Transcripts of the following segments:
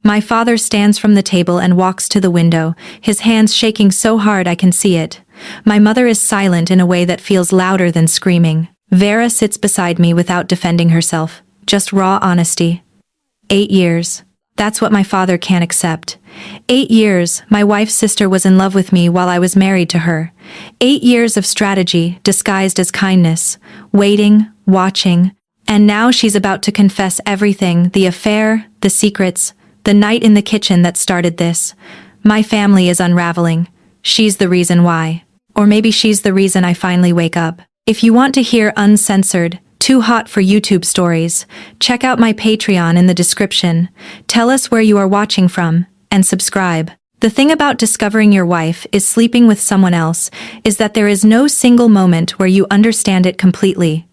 My father stands from the table and walks to the window, his hands shaking so hard I can see it. My mother is silent in a way that feels louder than screaming. Vera sits beside me without defending herself, just raw honesty. 8 years. That's what my father can't accept. 8 years, my wife's sister was in love with me while I was married to her. 8 years of strategy, disguised as kindness, waiting, watching, and now she's about to confess everything, the affair, the secrets, the night in the kitchen that started this. My family is unraveling. She's the reason why. Or maybe she's the reason I finally wake up. If you want to hear uncensored, too hot for YouTube stories, check out my Patreon in the description. Tell us where you are watching from, and subscribe. The thing about discovering your wife is sleeping with someone else is that there is no single moment where you understand it completely.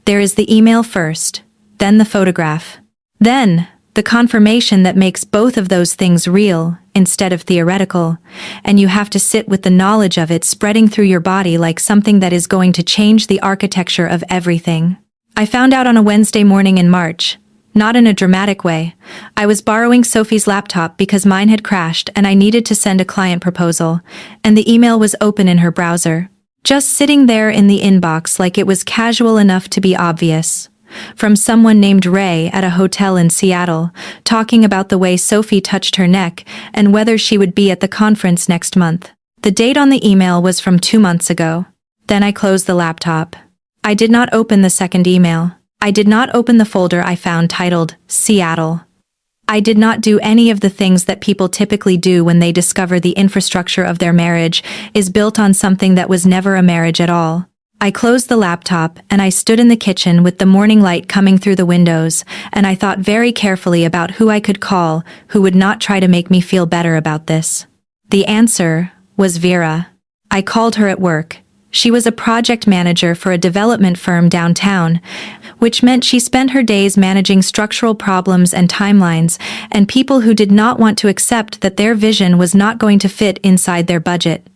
There is the email first, then the photograph. Then, the confirmation that makes both of those things real, instead of theoretical, and you have to sit with the knowledge of it spreading through your body like something that is going to change the architecture of everything. I found out on a Wednesday morning in March. Not in a dramatic way. I was borrowing Sophie's laptop because mine had crashed and I needed to send a client proposal, and the email was open in her browser. Just sitting there in the inbox like it was casual enough to be obvious. From someone named Ray at a hotel in Seattle, talking about the way Sophie touched her neck and whether she would be at the conference next month. The date on the email was from 2 months ago. Then I closed the laptop. I did not open the second email. I did not open the folder I found titled Seattle. I did not do any of the things that people typically do when they discover the infrastructure of their marriage is built on something that was never a marriage at all. I closed the laptop and I stood in the kitchen with the morning light coming through the windows, and I thought very carefully about who I could call who would not try to make me feel better about this. The answer was Vera. I called her at work. She was a project manager for a development firm downtown, which meant she spent her days managing structural problems and timelines and people who did not want to accept that their vision was not going to fit inside their budget.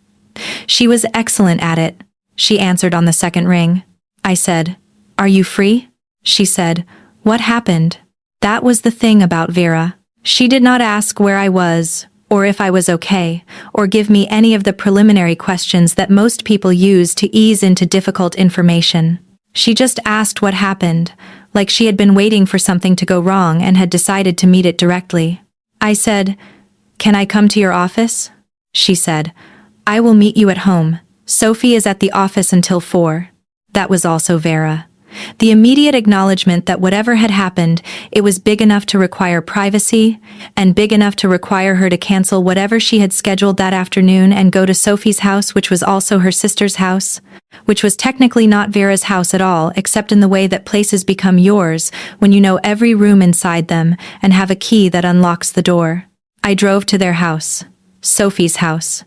She was excellent at it. She answered on the second ring. I said, "Are you free?" She said, "What happened?" That was the thing about Vera. She did not ask where I was, or if I was okay, or give me any of the preliminary questions that most people use to ease into difficult information. She just asked what happened, like she had been waiting for something to go wrong and had decided to meet it directly. I said, "Can I come to your office?" She said, "I will meet you at home. Sophie is at the office until 4. That was also Vera. The immediate acknowledgement that whatever had happened, it was big enough to require privacy, and big enough to require her to cancel whatever she had scheduled that afternoon and go to Sophie's house, which was also her sister's house, which was technically not Vera's house at all, except in the way that places become yours when you know every room inside them and have a key that unlocks the door. I drove to their house. Sophie's house.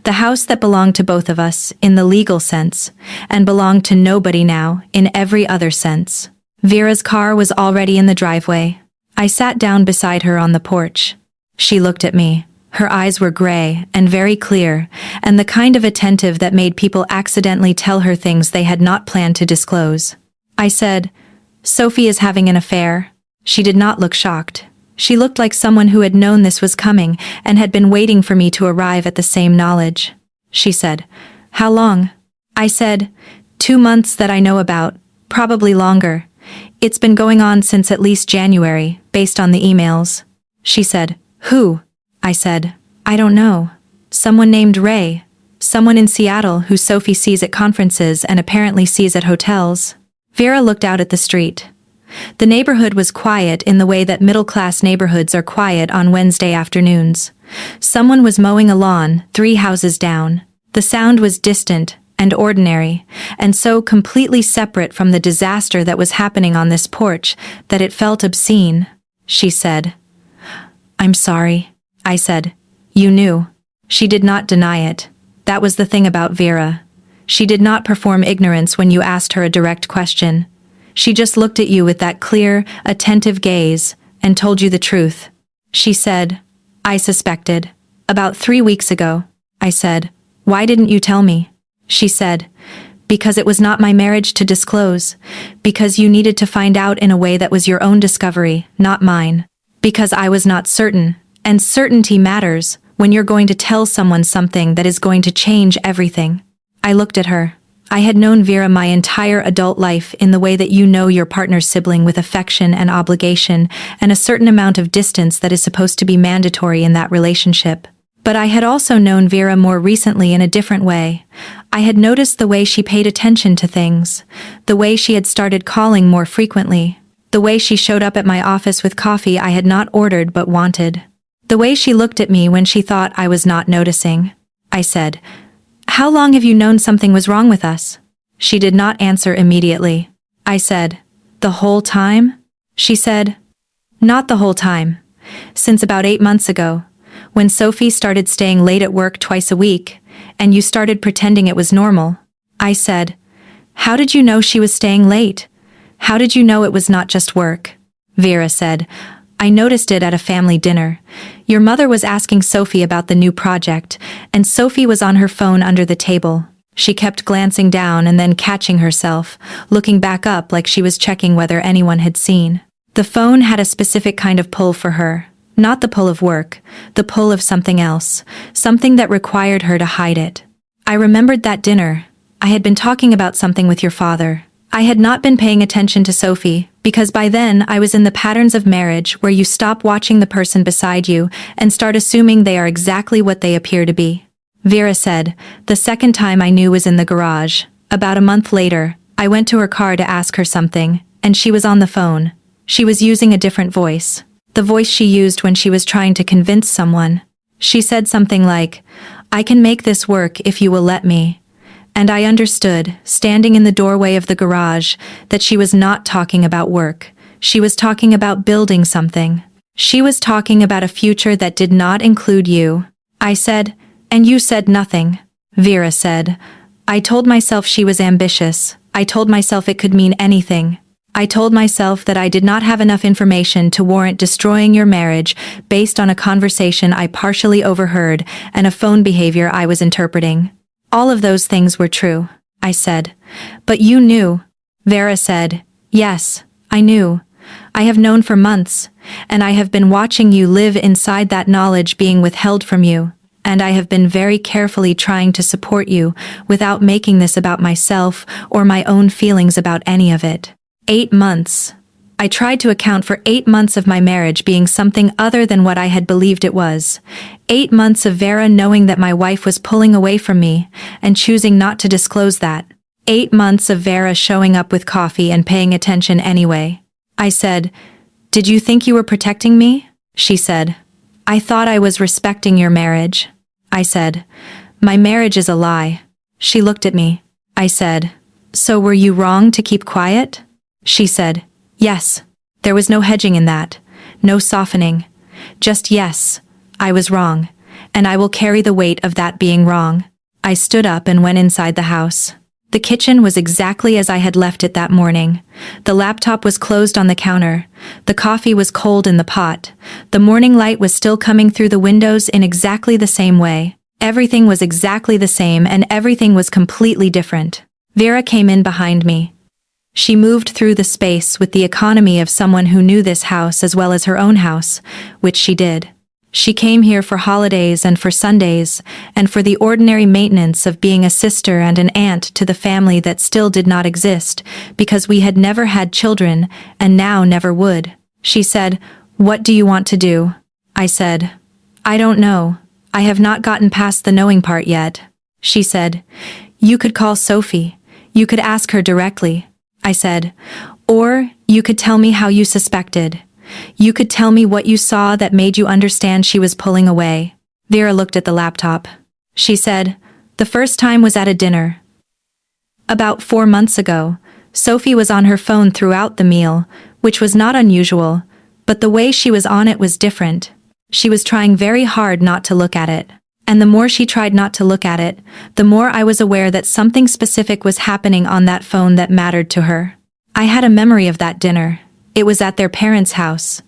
The house that belonged to both of us, in the legal sense, and belonged to nobody now, in every other sense. Vera's car was already in the driveway. I sat down beside her on the porch. She looked at me. Her eyes were gray and very clear, and the kind of attentive that made people accidentally tell her things they had not planned to disclose. I said, "Sophie is having an affair." She did not look shocked. She looked like someone who had known this was coming and had been waiting for me to arrive at the same knowledge. She said, "How long?" I said, 2 months that I know about, probably longer. It's been going on since at least January, based on the emails. She said, "Who?" I said, "I don't know. Someone named Ray. Someone in Seattle who Sophie sees at conferences and apparently sees at hotels." Vera looked out at the street. The neighborhood was quiet in the way that middle-class neighborhoods are quiet on Wednesday afternoons. Someone was mowing a lawn 3 houses down. The sound was distant and ordinary, and so completely separate from the disaster that was happening on this porch that it felt obscene. She said, "I'm sorry." I said, "You knew." She did not deny it. That was the thing about Vera. She did not perform ignorance when you asked her a direct question. She just looked at you with that clear, attentive gaze and told you the truth. She said, "I suspected. About 3 weeks ago." I said, "Why didn't you tell me?" She said, "Because it was not my marriage to disclose. Because you needed to find out in a way that was your own discovery, not mine." Because I was not certain, and certainty matters when you're going to tell someone something that is going to change everything. I looked at her. I had known Vera my entire adult life in the way that you know your partner's sibling, with affection and obligation and a certain amount of distance that is supposed to be mandatory in that relationship. But I had also known Vera more recently in a different way. I had noticed the way she paid attention to things, the way she had started calling more frequently, the way she showed up at my office with coffee I had not ordered but wanted, the way she looked at me when she thought I was not noticing. I said, "How long have you known something was wrong with us?" She did not answer immediately. I said, "The whole time?" She said, "Not the whole time. Since about 8 months ago, when Sophie started staying late at work twice a week, and you started pretending it was normal." I said, "How did you know she was staying late? How did you know it was not just work?" Vera said, "I noticed it at a family dinner. Your mother was asking Sophie about the new project, and Sophie was on her phone under the table. She kept glancing down and then catching herself, looking back up like she was checking whether anyone had seen. The phone had a specific kind of pull for her. Not the pull of work, the pull of something else, something that required her to hide it. I remembered that dinner. I had been talking about something with your father. I had not been paying attention to Sophie, because by then I was in the patterns of marriage where you stop watching the person beside you and start assuming they are exactly what they appear to be. Vera said, "The second time I knew was in the garage. About a month later, I went to her car to ask her something, and she was on the phone. She was using a different voice. The voice she used when she was trying to convince someone. She said something like, 'I can make this work if you will let me.' And I understood, standing in the doorway of the garage, that she was not talking about work. She was talking about building something. She was talking about a future that did not include you." I said, "And you said nothing." Vera said, "I told myself she was ambitious. I told myself it could mean anything. I told myself that I did not have enough information to warrant destroying your marriage based on a conversation I partially overheard and a phone behavior I was interpreting. All of those things were true," I said. "But you knew." Vera said, "Yes, I knew. I have known for months, and I have been watching you live inside that knowledge being withheld from you, and I have been very carefully trying to support you without making this about myself or my own feelings about any of it. 8 months. I tried to account for 8 months of my marriage being something other than what I had believed it was. 8 months of Vera knowing that my wife was pulling away from me and choosing not to disclose that. 8 months of Vera showing up with coffee and paying attention anyway. I said, "Did you think you were protecting me?" She said, "I thought I was respecting your marriage." I said, "My marriage is a lie." She looked at me. I said, "So were you wrong to keep quiet?" She said, "Yes." There was no hedging in that, no softening. Just yes, I was wrong, and I will carry the weight of that being wrong. I stood up and went inside the house. The kitchen was exactly as I had left it that morning. The laptop was closed on the counter. The coffee was cold in the pot. The morning light was still coming through the windows in exactly the same way. Everything was exactly the same and everything was completely different. Vera came in behind me. She moved through the space with the economy of someone who knew this house as well as her own house, which she did. She came here for holidays and for Sundays, and for the ordinary maintenance of being a sister and an aunt to the family that still did not exist, because we had never had children, and now never would. She said, "What do you want to do?" I said, "I don't know. I have not gotten past the knowing part yet." She said, "You could call Sophie. You could ask her directly." I said, "Or you could tell me how you suspected. You could tell me what you saw that made you understand she was pulling away." Vera looked at the laptop. She said, "The first time was at a dinner. About 4 months ago. Sophie was on her phone throughout the meal, which was not unusual, but the way she was on it was different. She was trying very hard not to look at it. And the more she tried not to look at it, the more I was aware that something specific was happening on that phone that mattered to her. I had a memory of that dinner. It was at their parents' house.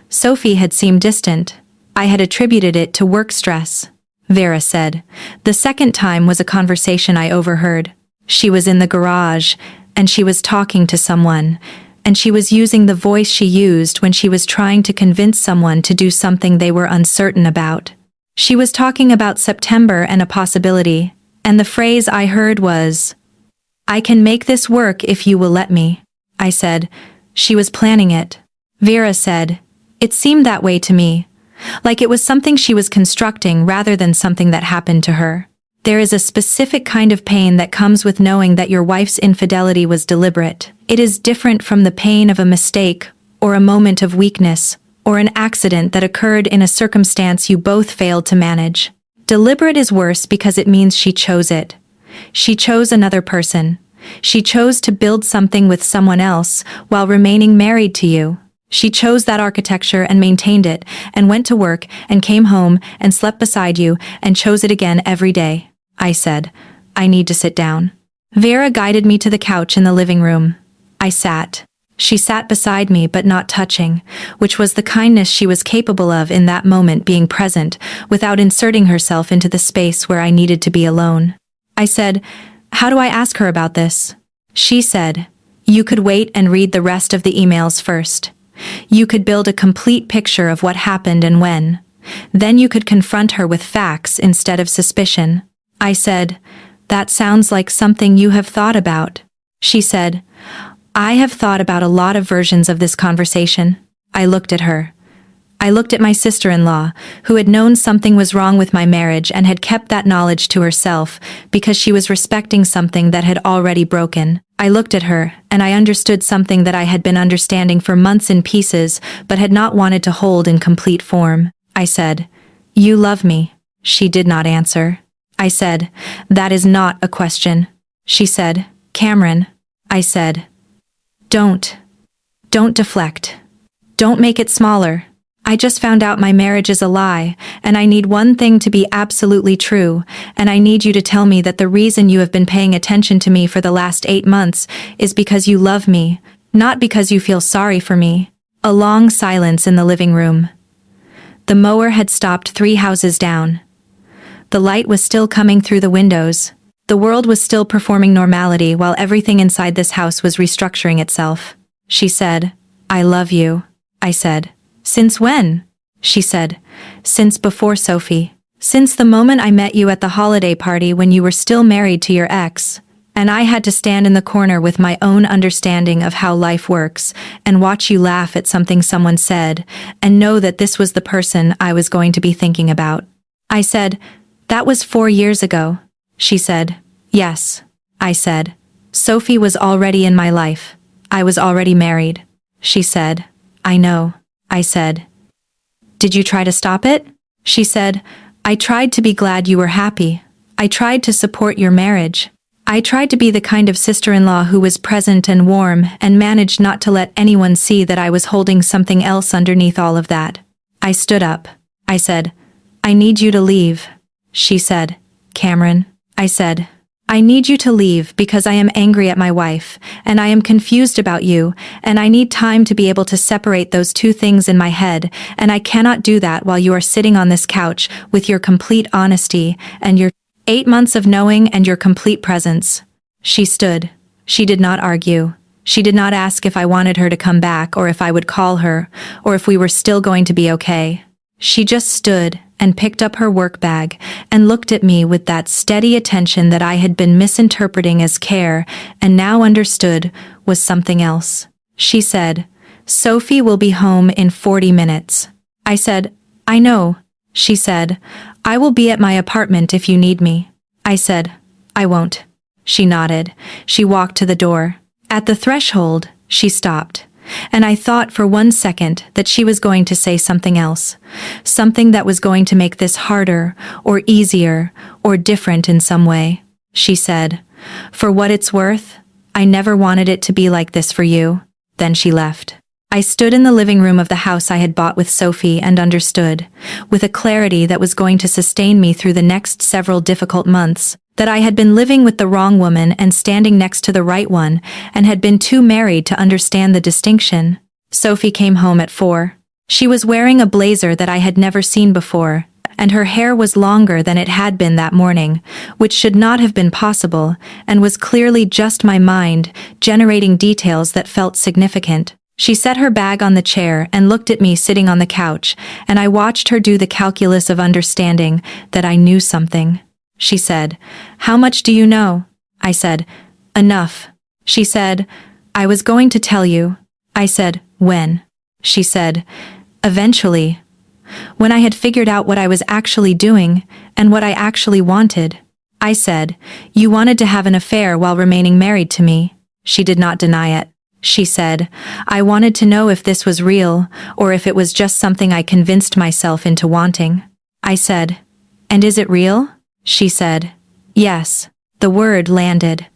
Sophie had seemed distant. I had attributed it to work stress." Vera said. "The second time was a conversation I overheard. She was in the garage, and she was talking to someone, and she was using the voice she used when she was trying to convince someone to do something they were uncertain about. She was talking about September and a possibility, and the phrase I heard was, "I can make this work if you will let me." I said, "She was planning it." Vera said, "It seemed that way to me. Like it was something she was constructing rather than something that happened to her. There is a specific kind of pain that comes with knowing that your wife's infidelity was deliberate. It is different from the pain of a mistake, or a moment of weakness, or an accident that occurred in a circumstance you both failed to manage. Deliberate is worse because it means she chose it. She chose another person. She chose to build something with someone else while remaining married to you. She chose that architecture and maintained it, and went to work, and came home, and slept beside you, and chose it again every day." I said, "I need to sit down." Vera guided me to the couch in the living room. I sat. She sat beside me but not touching, which was the kindness she was capable of in that moment, being present, without inserting herself into the space where I needed to be alone. I said, "How do I ask her about this?" She said, "You could wait and read the rest of the emails first. You could build a complete picture of what happened and when. Then you could confront her with facts instead of suspicion." I said, "That sounds like something you have thought about." She said, "I have thought about a lot of versions of this conversation." I looked at her. I looked at my sister-in-law, who had known something was wrong with my marriage and had kept that knowledge to herself because she was respecting something that had already broken. I looked at her, and I understood something that I had been understanding for months in pieces but had not wanted to hold in complete form. I said, "You love me." She did not answer. I said, "That is not a question." She said, "Cameron." I said, Don't deflect. Don't make it smaller. I just found out my marriage is a lie, and I need one thing to be absolutely true, and I need you to tell me that the reason you have been paying attention to me for the last 8 months is because you love me, not because you feel sorry for me." A long silence in the living room. The mower had stopped 3 houses down. The light was still coming through the windows. The world was still performing normality while everything inside this house was restructuring itself. She said, "I love you." I said, "Since when?" She said, "Since before Sophie. Since the moment I met you at the holiday party when you were still married to your ex, and I had to stand in the corner with my own understanding of how life works, and watch you laugh at something someone said, and know that this was the person I was going to be thinking about." I said, "That was 4 years ago." She said, "Yes." I said, "Sophie was already in my life. I was already married." She said, "I know." I said, "Did you try to stop it?" She said, "I tried to be glad you were happy. I tried to support your marriage. I tried to be the kind of sister-in-law who was present and warm and managed not to let anyone see that I was holding something else underneath all of that." I stood up. I said, "I need you to leave." She said, "Cameron." I said, "I need you to leave because I am angry at my wife, and I am confused about you, and I need time to be able to separate those two things in my head, and I cannot do that while you are sitting on this couch with your complete honesty and your 8 months of knowing and your complete presence." She stood. She did not argue. She did not ask if I wanted her to come back or if I would call her, or if we were still going to be okay. She just stood and picked up her work bag and looked at me with that steady attention that I had been misinterpreting as care and now understood was something else. She said, "Sophie will be home in 40 minutes. I said, "I know." She said, "I will be at my apartment if you need me." I said, "I won't." She nodded. She walked to the door. At the threshold, she stopped. And I thought for 1 second that she was going to say something else, something that was going to make this harder, or easier, or different in some way. She said, "For what it's worth, I never wanted it to be like this for you." Then she left. I stood in the living room of the house I had bought with Sophie and understood, with a clarity that was going to sustain me through the next several difficult months, that I had been living with the wrong woman and standing next to the right one, and had been too married to understand the distinction. Sophie came home at 4. She was wearing a blazer that I had never seen before, and her hair was longer than it had been that morning, which should not have been possible, and was clearly just my mind, generating details that felt significant. She set her bag on the chair and looked at me sitting on the couch, and I watched her do the calculus of understanding that I knew something. She said, "How much do you know?" I said, "Enough." She said, "I was going to tell you." I said, "When?" She said, "Eventually. When I had figured out what I was actually doing and what I actually wanted." I said, "You wanted to have an affair while remaining married to me." She did not deny it. She said, "I wanted to know if this was real or if it was just something I convinced myself into wanting." I said, "And is it real?" She said, "Yes." The word landed.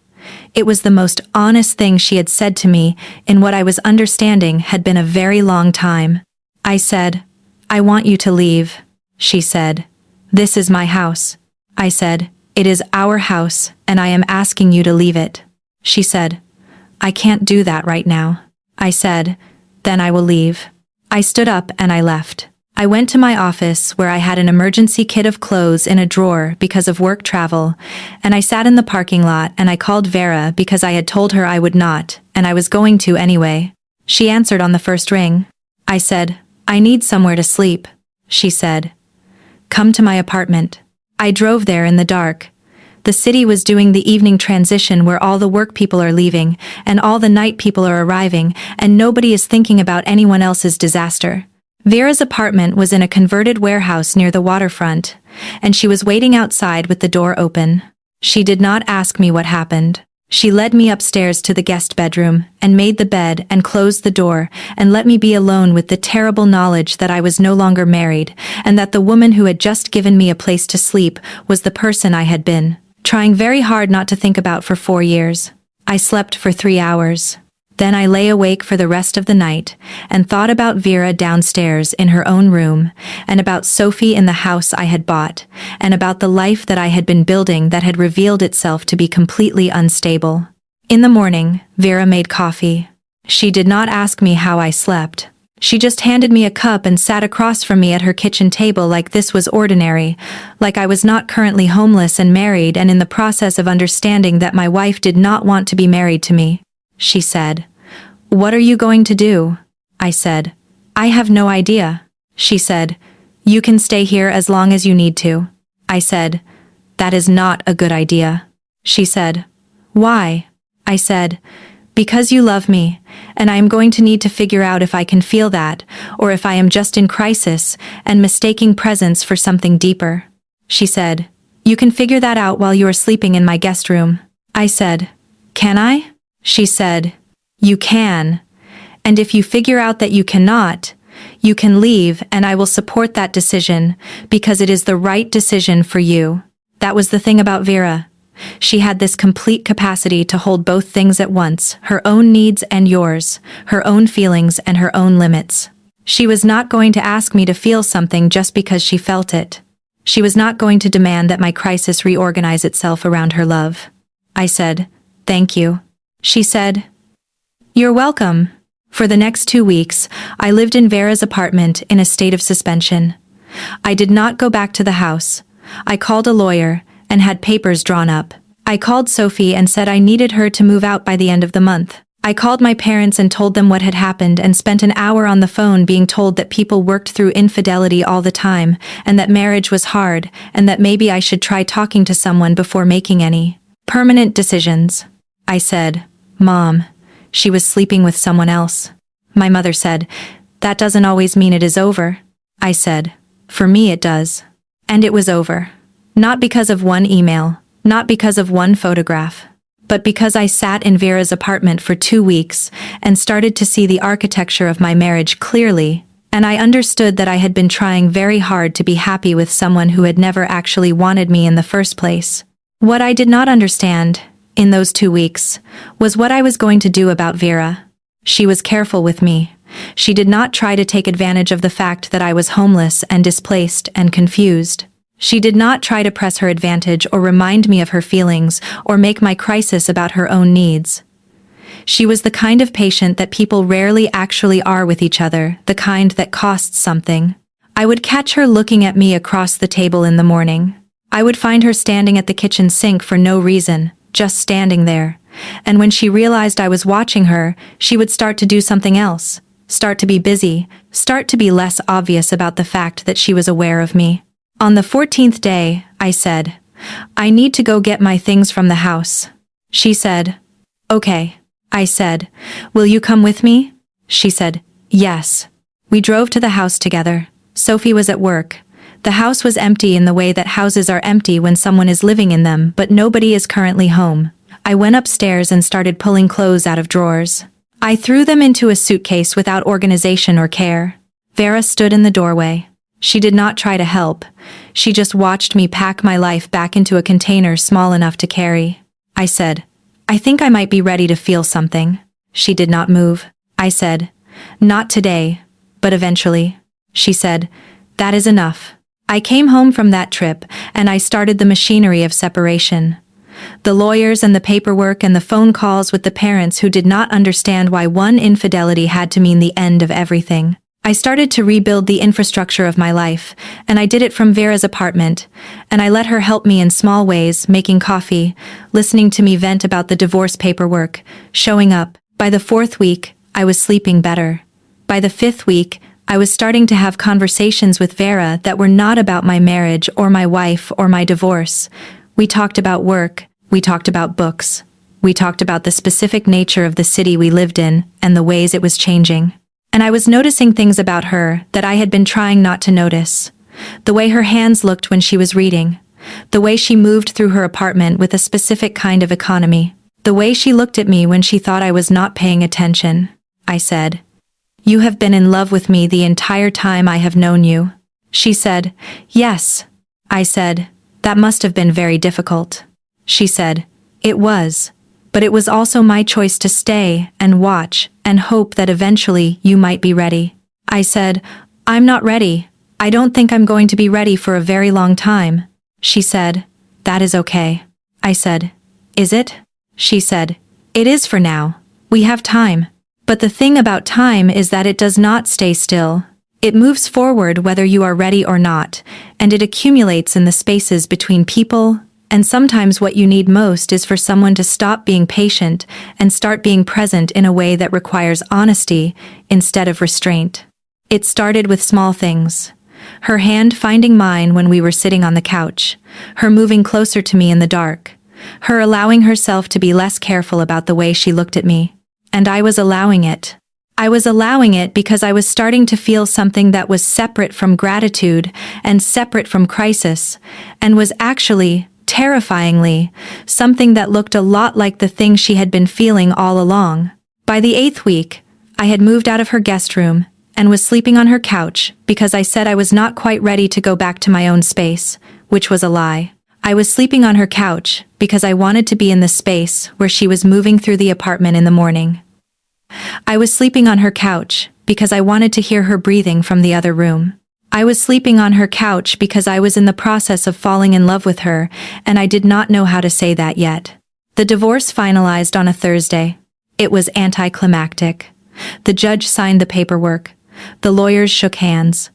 It was the most honest thing she had said to me in what I was understanding had been a very long time. I said, "I want you to leave." She said, "This is my house." I said, "It is our house, and I am asking you to leave it." She said, "I can't do that right now." I said, "Then I will leave." I stood up and I left. I went to my office where I had an emergency kit of clothes in a drawer because of work travel, and I sat in the parking lot and I called Vera because I had told her I would not, and I was going to anyway. She answered on the first ring. I said, "I need somewhere to sleep." She said, "Come to my apartment." I drove there in the dark. The city was doing the evening transition where all the work people are leaving, and all the night people are arriving, and nobody is thinking about anyone else's disaster. Vera's apartment was in a converted warehouse near the waterfront, and she was waiting outside with the door open. She did not ask me what happened. She led me upstairs to the guest bedroom, and made the bed and closed the door, and let me be alone with the terrible knowledge that I was no longer married, and that the woman who had just given me a place to sleep was the person I had been trying very hard not to think about for 4 years. I slept for 3 hours. Then I lay awake for the rest of the night and thought about Vera downstairs in her own room, and about Sophie in the house I had bought, and about the life that I had been building that had revealed itself to be completely unstable. In the morning, Vera made coffee. She did not ask me how I slept. She just handed me a cup and sat across from me at her kitchen table like this was ordinary, like I was not currently homeless and married and in the process of understanding that my wife did not want to be married to me. She said, "What are you going to do?" I said, "I have no idea." She said, "You can stay here as long as you need to." I said, "That is not a good idea." She said, "Why?" I said, "Because you love me, and I am going to need to figure out if I can feel that, or if I am just in crisis and mistaking presence for something deeper." She said, "You can figure that out while you are sleeping in my guest room." I said, "Can I?" She said, "You can. And if you figure out that you cannot, you can leave and I will support that decision because it is the right decision for you." That was the thing about Vera. She had this complete capacity to hold both things at once, her own needs and yours, her own feelings and her own limits. She was not going to ask me to feel something just because she felt it. She was not going to demand that my crisis reorganize itself around her love. I said, "Thank you." She said, "You're welcome." For the next 2 weeks, I lived in Vera's apartment in a state of suspension. I did not go back to the house. I called a lawyer and had papers drawn up. I called Sophie and said I needed her to move out by the end of the month. I called my parents and told them what had happened and spent an hour on the phone being told that people worked through infidelity all the time and that marriage was hard and that maybe I should try talking to someone before making any permanent decisions. I said, "Mom, she was sleeping with someone else." My mother said, "That doesn't always mean it is over." I said, "For me it does." And it was over. Not because of one email, not because of one photograph, but because I sat in Vera's apartment for 2 weeks and started to see the architecture of my marriage clearly, and I understood that I had been trying very hard to be happy with someone who had never actually wanted me in the first place. What I did not understand, in those 2 weeks, was what I was going to do about Vera. She was careful with me. She did not try to take advantage of the fact that I was homeless and displaced and confused. She did not try to press her advantage or remind me of her feelings or make my crisis about her own needs. She was the kind of patient that people rarely actually are with each other, the kind that costs something. I would catch her looking at me across the table in the morning. I would find her standing at the kitchen sink for no reason, just standing there. And when she realized I was watching her, she would start to do something else, start to be busy, start to be less obvious about the fact that she was aware of me. On the 14th day, I said, "I need to go get my things from the house." She said, "Okay." I said, "Will you come with me?" She said, "Yes." We drove to the house together. Sophie was at work. The house was empty in the way that houses are empty when someone is living in them, but nobody is currently home. I went upstairs and started pulling clothes out of drawers. I threw them into a suitcase without organization or care. Vera stood in the doorway. She did not try to help. She just watched me pack my life back into a container small enough to carry. I said, "I think I might be ready to feel something." She did not move. I said, "Not today, but eventually." She said, "That is enough." I came home from that trip, and I started the machinery of separation. The lawyers and the paperwork and the phone calls with the parents who did not understand why one infidelity had to mean the end of everything. I started to rebuild the infrastructure of my life, and I did it from Vera's apartment, and I let her help me in small ways, making coffee, listening to me vent about the divorce paperwork, showing up. By the 4th week, I was sleeping better. By the 5th week, I was starting to have conversations with Vera that were not about my marriage or my wife or my divorce. We talked about work, we talked about books, we talked about the specific nature of the city we lived in and the ways it was changing. And I was noticing things about her that I had been trying not to notice. The way her hands looked when she was reading. The way she moved through her apartment with a specific kind of economy. The way she looked at me when she thought I was not paying attention. I said, "You have been in love with me the entire time I have known you." She said, "Yes." I said, "That must have been very difficult." She said, "It was. But it was also my choice to stay and watch and hope that eventually you might be ready." I said, "I'm not ready. I don't think I'm going to be ready for a very long time." She said, "That is okay." I said, "Is it?" She said, "It is for now. We have time. But the thing about time is that it does not stay still. It moves forward whether you are ready or not, and it accumulates in the spaces between people, and sometimes what you need most is for someone to stop being patient and start being present in a way that requires honesty instead of restraint. It started with small things. Her hand finding mine when we were sitting on the couch, her moving closer to me in the dark, her allowing herself to be less careful about the way she looked at me. And I was allowing it. I was allowing it because I was starting to feel something that was separate from gratitude and separate from crisis, and was actually, terrifyingly, something that looked a lot like the thing she had been feeling all along. By the 8th week, I had moved out of her guest room and was sleeping on her couch because I said I was not quite ready to go back to my own space, which was a lie. I was sleeping on her couch because I wanted to be in the space where she was moving through the apartment in the morning. I was sleeping on her couch because I wanted to hear her breathing from the other room. I was sleeping on her couch because I was in the process of falling in love with her, and I did not know how to say that yet. The divorce finalized on a Thursday. It was anticlimactic. The judge signed the paperwork. The lawyers shook hands.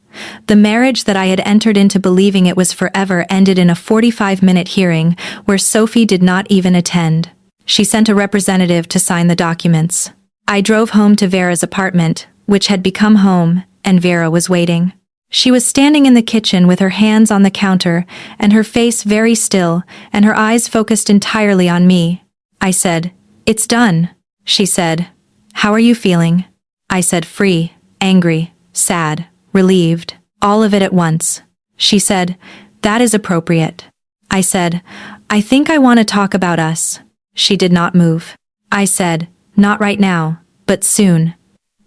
The marriage that I had entered into believing it was forever ended in a 45-minute hearing where Sophie did not even attend. She sent a representative to sign the documents. I drove home to Vera's apartment, which had become home, and Vera was waiting. She was standing in the kitchen with her hands on the counter and her face very still and her eyes focused entirely on me. I said, "It's done." She said, "How are you feeling?" I said, "Free, angry, sad, relieved, all of it at once." She said, "That is appropriate." I said, "I think I want to talk about us." She did not move. I said, "Not right now, but soon.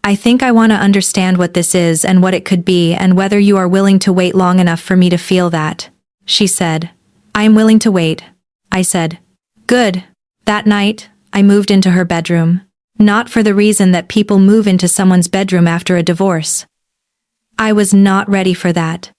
I think I want to understand what this is and what it could be and whether you are willing to wait long enough for me to feel that." She said, "I am willing to wait." I said, "Good." That night, I moved into her bedroom. Not for the reason that people move into someone's bedroom after a divorce. I was not ready for that.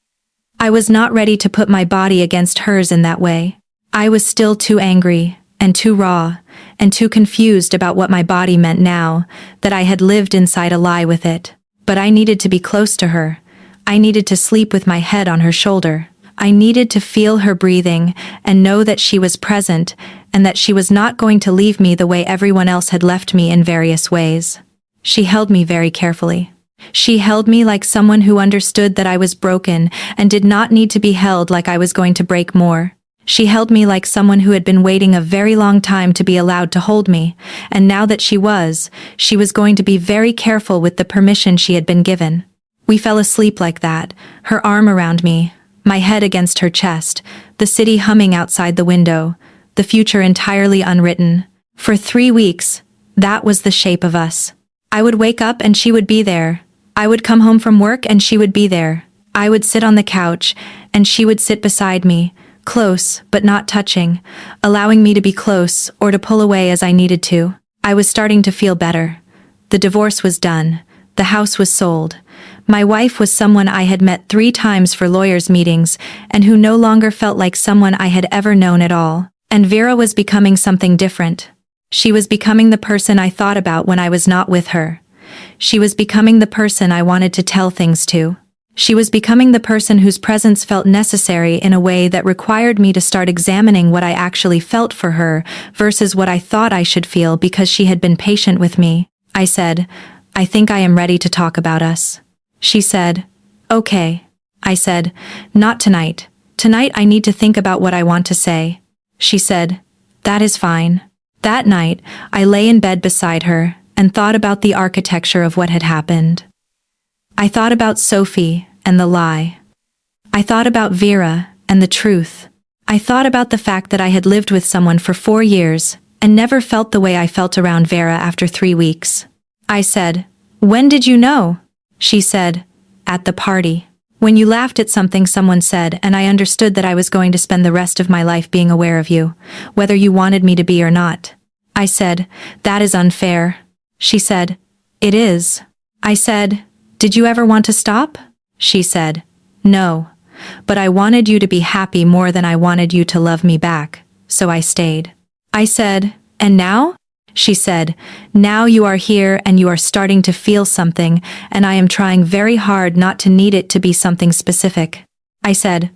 I was not ready to put my body against hers in that way. I was still too angry, and too raw, and too confused about what my body meant now that I had lived inside a lie with it. But I needed to be close to her. I needed to sleep with my head on her shoulder. I needed to feel her breathing and know that she was present and that she was not going to leave me the way everyone else had left me in various ways. She held me very carefully. She held me like someone who understood that I was broken and did not need to be held like I was going to break more. She held me like someone who had been waiting a very long time to be allowed to hold me, and now that she was going to be very careful with the permission she had been given. We fell asleep like that, her arm around me, my head against her chest, the city humming outside the window, the future entirely unwritten. For 3 weeks, that was the shape of us. I would wake up and she would be there. I would come home from work and she would be there. I would sit on the couch and she would sit beside me, close but not touching, allowing me to be close or to pull away as I needed to. I was starting to feel better. The divorce was done. The house was sold. My wife was someone I had met 3 times for lawyers' meetings and who no longer felt like someone I had ever known at all. And Vera was becoming something different. She was becoming the person I thought about when I was not with her. She was becoming the person I wanted to tell things to. She was becoming the person whose presence felt necessary in a way that required me to start examining what I actually felt for her versus what I thought I should feel because she had been patient with me. I said, "I think I am ready to talk about us." She said, "Okay." I said, "Not tonight. Tonight I need to think about what I want to say." She said, "That is fine." That night, I lay in bed beside her and thought about the architecture of what had happened. I thought about Sophie and the lie. I thought about Vera and the truth. I thought about the fact that I had lived with someone for 4 years and never felt the way I felt around Vera after 3 weeks. I said, "When did you know?" She said, "At the party. When you laughed at something someone said and I understood that I was going to spend the rest of my life being aware of you, whether you wanted me to be or not." I said, "That is unfair." She said, "It is." I said, "Did you ever want to stop?" She said, "No. But I wanted you to be happy more than I wanted you to love me back, so I stayed." I said, "And now?" She said, "Now you are here and you are starting to feel something, and I am trying very hard not to need it to be something specific." I said,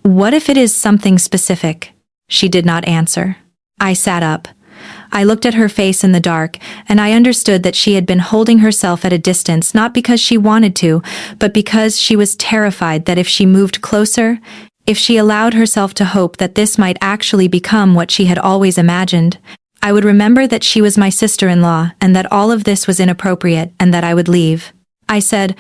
"What if it is something specific?" She did not answer. I sat up. I looked at her face in the dark, and I understood that she had been holding herself at a distance not because she wanted to, but because she was terrified that if she moved closer, if she allowed herself to hope that this might actually become what she had always imagined, I would remember that she was my sister-in-law and that all of this was inappropriate and that I would leave. I said,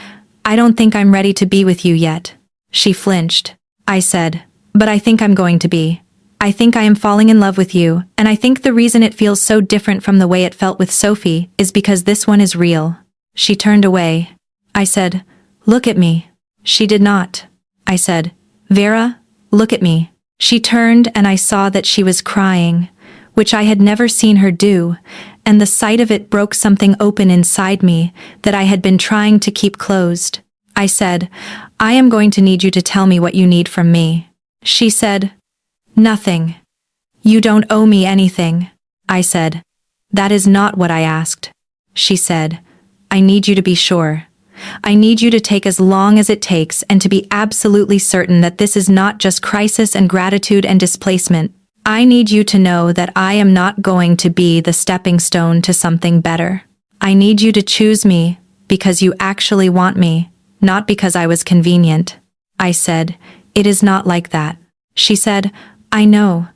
"I don't think I'm ready to be with you yet." She flinched. I said, "But I think I'm going to be. I think I am falling in love with you, and I think the reason it feels so different from the way it felt with Sophie is because this one is real." She turned away. I said, "Look at me." She did not. I said, "Vera, look at me." She turned and I saw that she was crying, which I had never seen her do, and the sight of it broke something open inside me that I had been trying to keep closed. I said, "I am going to need you to tell me what you need from me." She said, "Nothing. You don't owe me anything." I said, "That is not what I asked." She said, "I need you to be sure. I need you to take as long as it takes and to be absolutely certain that this is not just crisis and gratitude and displacement. I need you to know that I am not going to be the stepping stone to something better. I need you to choose me because you actually want me, not because I was convenient." I said, "It is not like that." She said, "I know,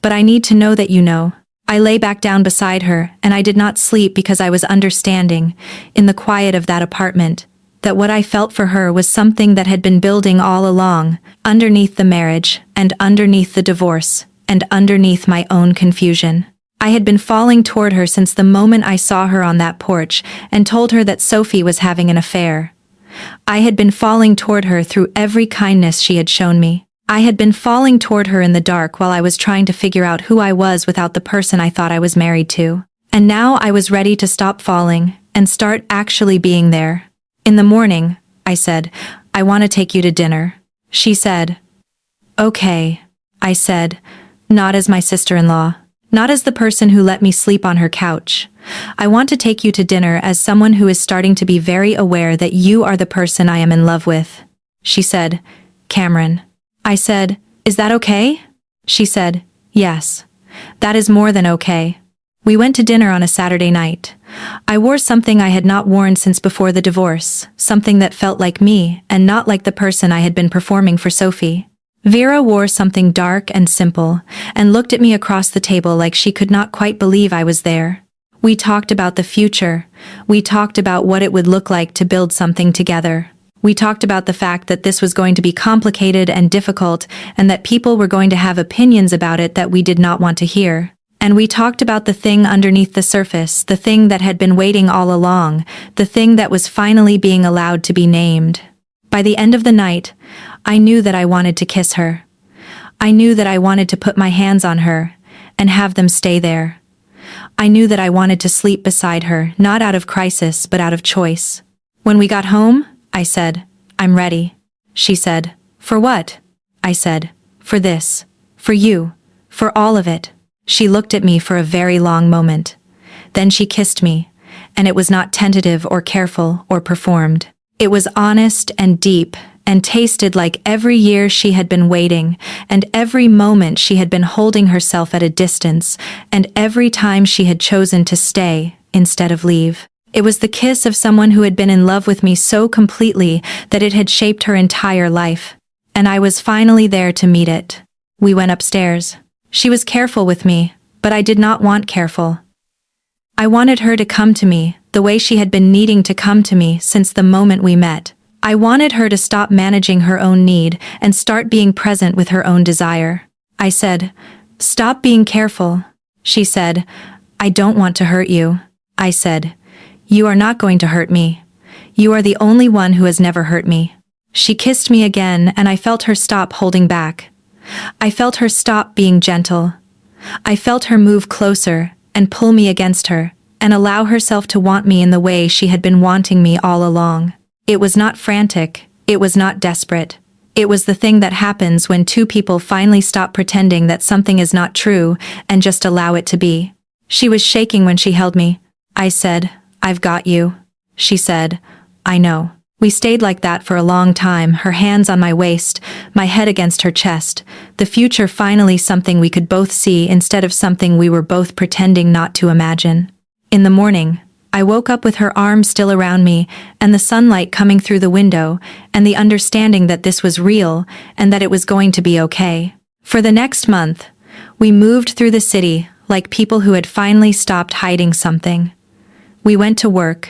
but I need to know that you know." I lay back down beside her, and I did not sleep because I was understanding, in the quiet of that apartment, that what I felt for her was something that had been building all along, underneath the marriage, and underneath the divorce, and underneath my own confusion. I had been falling toward her since the moment I saw her on that porch and told her that Sophie was having an affair. I had been falling toward her through every kindness she had shown me. I had been falling toward her in the dark while I was trying to figure out who I was without the person I thought I was married to. And now I was ready to stop falling and start actually being there. "In the morning," I said, "I want to take you to dinner." She said, "Okay." I said, "Not as my sister-in-law. Not as the person who let me sleep on her couch, I want to take you to dinner as someone who is starting to be very aware that you are the person I am in love with. She said, Cameron. I said, is that okay? She said, yes. That is more than okay. We went to dinner on a Saturday night. I wore something I had not worn since before the divorce, something that felt like me and not like the person I had been performing for Sophie. Vera wore something dark and simple, and looked at me across the table like she could not quite believe I was there. We talked about the future. We talked about what it would look like to build something together. We talked about the fact that this was going to be complicated and difficult, and that people were going to have opinions about it that we did not want to hear. And we talked about the thing underneath the surface, the thing that had been waiting all along, the thing that was finally being allowed to be named. By the end of the night, I knew that I wanted to kiss her. I knew that I wanted to put my hands on her and have them stay there. I knew that I wanted to sleep beside her, not out of crisis, but out of choice. When we got home, I said, I'm ready. She said, for what? I said, for this. For you. For all of it. She looked at me for a very long moment. Then she kissed me, and it was not tentative or careful or performed. It was honest and deep, and tasted like every year she had been waiting, and every moment she had been holding herself at a distance, and every time she had chosen to stay instead of leave. It was the kiss of someone who had been in love with me so completely that it had shaped her entire life. And I was finally there to meet it. We went upstairs. She was careful with me, but I did not want careful. I wanted her to come to me, the way she had been needing to come to me since the moment we met. I wanted her to stop managing her own need and start being present with her own desire. I said, stop being careful. She said, I don't want to hurt you. I said, you are not going to hurt me. You are the only one who has never hurt me. She kissed me again, and I felt her stop holding back. I felt her stop being gentle. I felt her move closer and pull me against her, and allow herself to want me in the way she had been wanting me all along. It was not frantic, it was not desperate. It was the thing that happens when two people finally stop pretending that something is not true and just allow it to be. She was shaking when she held me. I said, I've got you. She said, I know. We stayed like that for a long time, her hands on my waist, my head against her chest, the future finally something we could both see instead of something we were both pretending not to imagine. In the morning, I woke up with her arms still around me, and the sunlight coming through the window, and the understanding that this was real, and that it was going to be okay. For the next month, we moved through the city like people who had finally stopped hiding something. We went to work.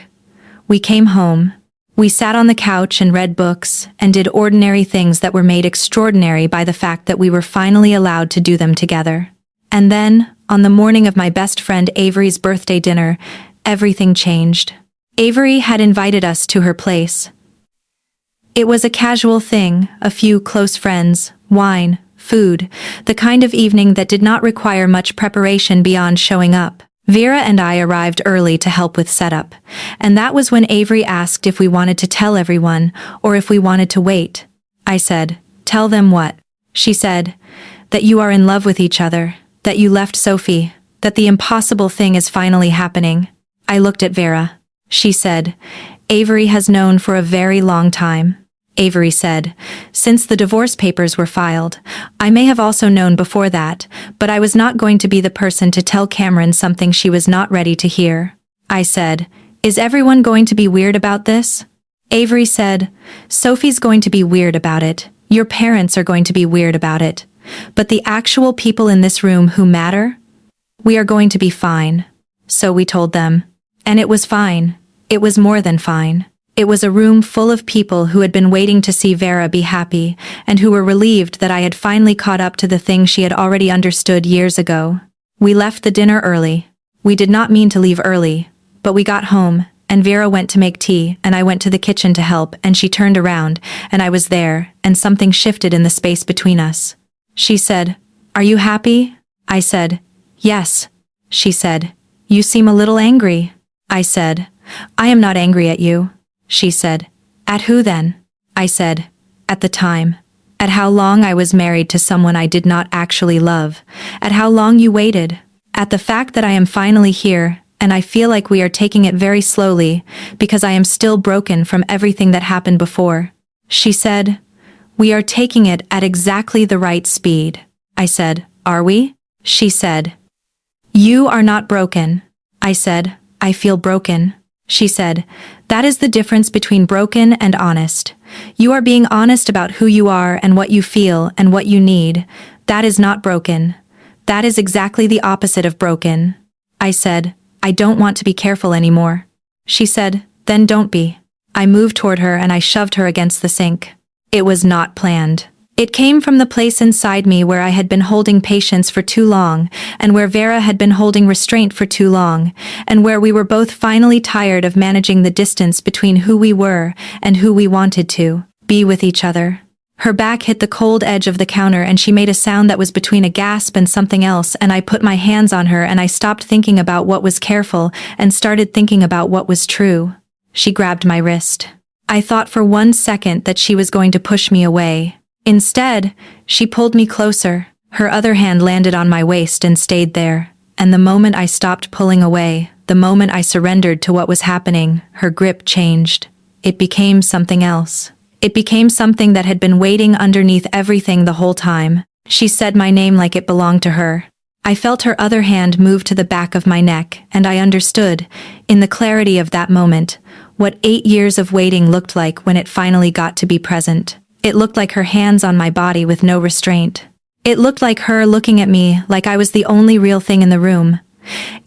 We came home. We sat on the couch and read books, and did ordinary things that were made extraordinary by the fact that we were finally allowed to do them together. And then, on the morning of my best friend Avery's birthday dinner, everything changed. Avery had invited us to her place. It was a casual thing, a few close friends, wine, food, the kind of evening that did not require much preparation beyond showing up. Vera and I arrived early to help with setup, and that was when Avery asked if we wanted to tell everyone or if we wanted to wait. I said, tell them what? She said, that you are in love with each other, that you left Sophie, that the impossible thing is finally happening. I looked at Vera. She said, Avery has known for a very long time. Avery said, since the divorce papers were filed. I may have also known before that, but I was not going to be the person to tell Cameron something she was not ready to hear. I said, is everyone going to be weird about this? Avery said, Sophie's going to be weird about it. Your parents are going to be weird about it. But the actual people in this room who matter? We are going to be fine. So we told them. And it was fine. It was more than fine. It was a room full of people who had been waiting to see Vera be happy, and who were relieved that I had finally caught up to the thing she had already understood years ago. We left the dinner early. We did not mean to leave early, but we got home, and Vera went to make tea, and I went to the kitchen to help, and she turned around, and I was there, and something shifted in the space between us. She said, are you happy? I said, yes. She said, you seem a little angry. I said, I am not angry at you. She said, at who then? I said, at the time. At how long I was married to someone I did not actually love. At how long you waited. At the fact that I am finally here, and I feel like we are taking it very slowly because I am still broken from everything that happened before. She said, "We are taking it at exactly the right speed." I said, "Are we?" She said, "You are not broken." I said, "I feel broken." She said, "That is the difference between broken and honest. You are being honest about who you are and what you feel and what you need. That is not broken. That is exactly the opposite of broken." I said, "I don't want to be careful anymore." She said, "Then don't be." I moved toward her and I shoved her against the sink. It was not planned. It came from the place inside me where I had been holding patience for too long, and where Vera had been holding restraint for too long, and where we were both finally tired of managing the distance between who we were and who we wanted to be with each other. Her back hit the cold edge of the counter and she made a sound that was between a gasp and something else, and I put my hands on her and I stopped thinking about what was careful and started thinking about what was true. She grabbed my wrist. I thought for 1 second that she was going to push me away. Instead, she pulled me closer. Her other hand landed on my waist and stayed there. And the moment I stopped pulling away, the moment I surrendered to what was happening, her grip changed. It became something else. It became something that had been waiting underneath everything the whole time. She said my name like it belonged to her. I felt her other hand move to the back of my neck, and I understood, in the clarity of that moment, what 8 years of waiting looked like when it finally got to be present. It looked like her hands on my body with no restraint. It looked like her looking at me like I was the only real thing in the room.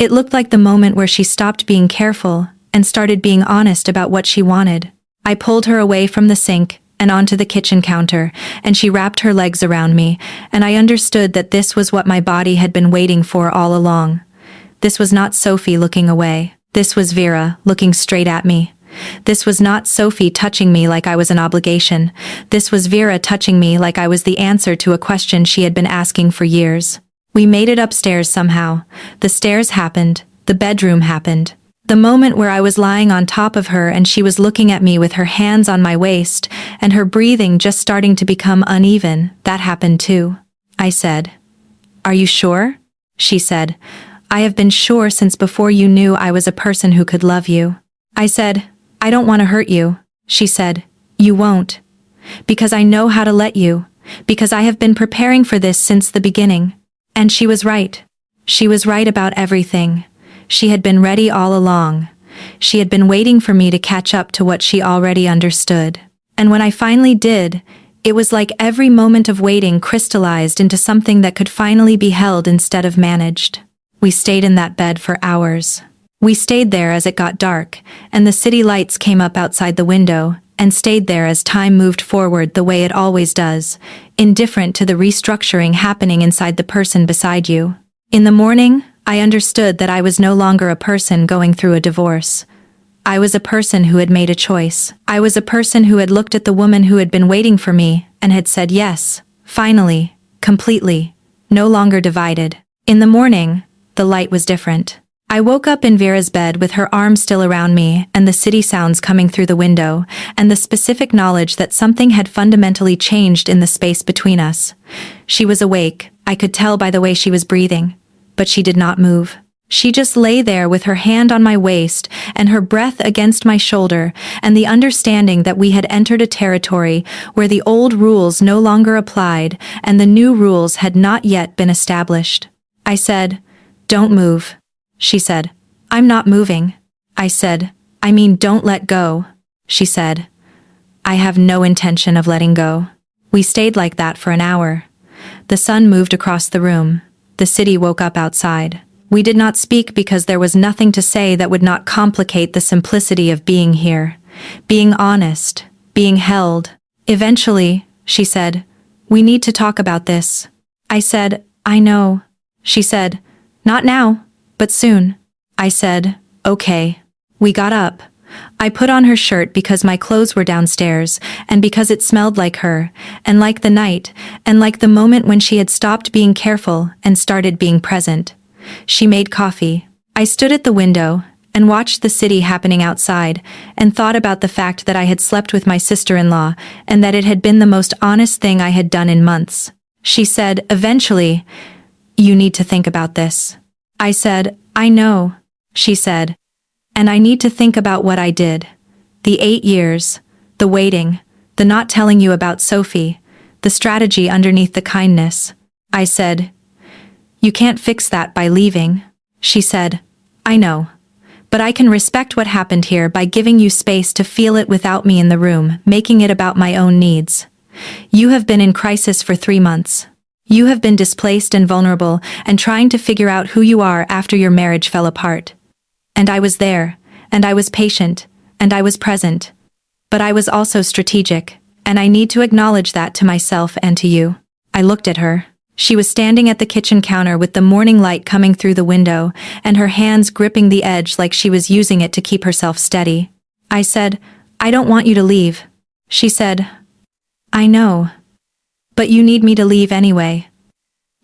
It looked like the moment where she stopped being careful and started being honest about what she wanted. I pulled her away from the sink and onto the kitchen counter, and she wrapped her legs around me, and I understood that this was what my body had been waiting for all along. This was not Sophie looking away. This was Vera looking straight at me. This was not Sophie touching me like I was an obligation. This was Vera touching me like I was the answer to a question she had been asking for years. We made it upstairs somehow. The stairs happened. The bedroom happened. The moment where I was lying on top of her and she was looking at me with her hands on my waist and her breathing just starting to become uneven, that happened too. I said, "Are you sure?" She said, "I have been sure since before you knew I was a person who could love you." I said, "I don't want to hurt you." She said, "You won't. Because I know how to let you. Because I have been preparing for this since the beginning." And she was right. She was right about everything. She had been ready all along. She had been waiting for me to catch up to what she already understood. And when I finally did, it was like every moment of waiting crystallized into something that could finally be held instead of managed. We stayed in that bed for hours. We stayed there as it got dark, and the city lights came up outside the window, and stayed there as time moved forward the way it always does, indifferent to the restructuring happening inside the person beside you. In the morning, I understood that I was no longer a person going through a divorce. I was a person who had made a choice. I was a person who had looked at the woman who had been waiting for me and had said yes, finally, completely, no longer divided. In the morning, the light was different. I woke up in Vera's bed with her arm still around me and the city sounds coming through the window, and the specific knowledge that something had fundamentally changed in the space between us. She was awake, I could tell by the way she was breathing. But she did not move. She just lay there with her hand on my waist and her breath against my shoulder, and the understanding that we had entered a territory where the old rules no longer applied and the new rules had not yet been established. I said, "Don't move." She said, "I'm not moving." I said, "I mean, don't let go." She said, "I have no intention of letting go." We stayed like that for an hour. The sun moved across the room. The city woke up outside. We did not speak because there was nothing to say that would not complicate the simplicity of being here. Being honest. Being held. Eventually, she said, "We need to talk about this." I said, "I know." She said, "Not now, but soon." I said, "Okay." We got up. I put on her shirt because my clothes were downstairs, and because it smelled like her, and like the night, and like the moment when she had stopped being careful and started being present. She made coffee. I stood at the window and watched the city happening outside, and thought about the fact that I had slept with my sister-in-law, and that it had been the most honest thing I had done in months. She said, eventually, "You need to think about this." I said, "I know." she said. And I need to think about what I did. The 8 years, the waiting, the not telling you about Sophie, the strategy underneath the kindness. I said, "You can't fix that by leaving." She said, "I know. But I can respect what happened here by giving you space to feel it without me in the room, making it about my own needs. You have been in crisis for 3 months. You have been displaced and vulnerable and trying to figure out who you are after your marriage fell apart. And I was there, and I was patient, and I was present. But I was also strategic, and I need to acknowledge that to myself and to you." I looked at her. She was standing at the kitchen counter with the morning light coming through the window, and her hands gripping the edge like she was using it to keep herself steady. I said, "I don't want you to leave." She said, "I know. But you need me to leave anyway.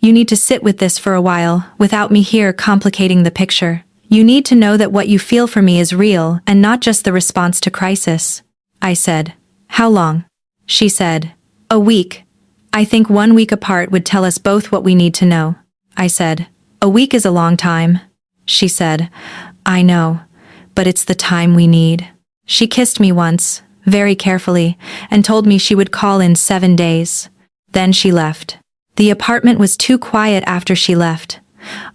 You need to sit with this for a while, without me here complicating the picture. You need to know that what you feel for me is real and not just the response to crisis." I said, "How long?" She said, "A week. I think 1 week apart would tell us both what we need to know." I said, "A week is a long time." She said, "I know, but it's the time we need." She kissed me once, very carefully, and told me she would call in 7 days. Then she left. The apartment was too quiet after she left.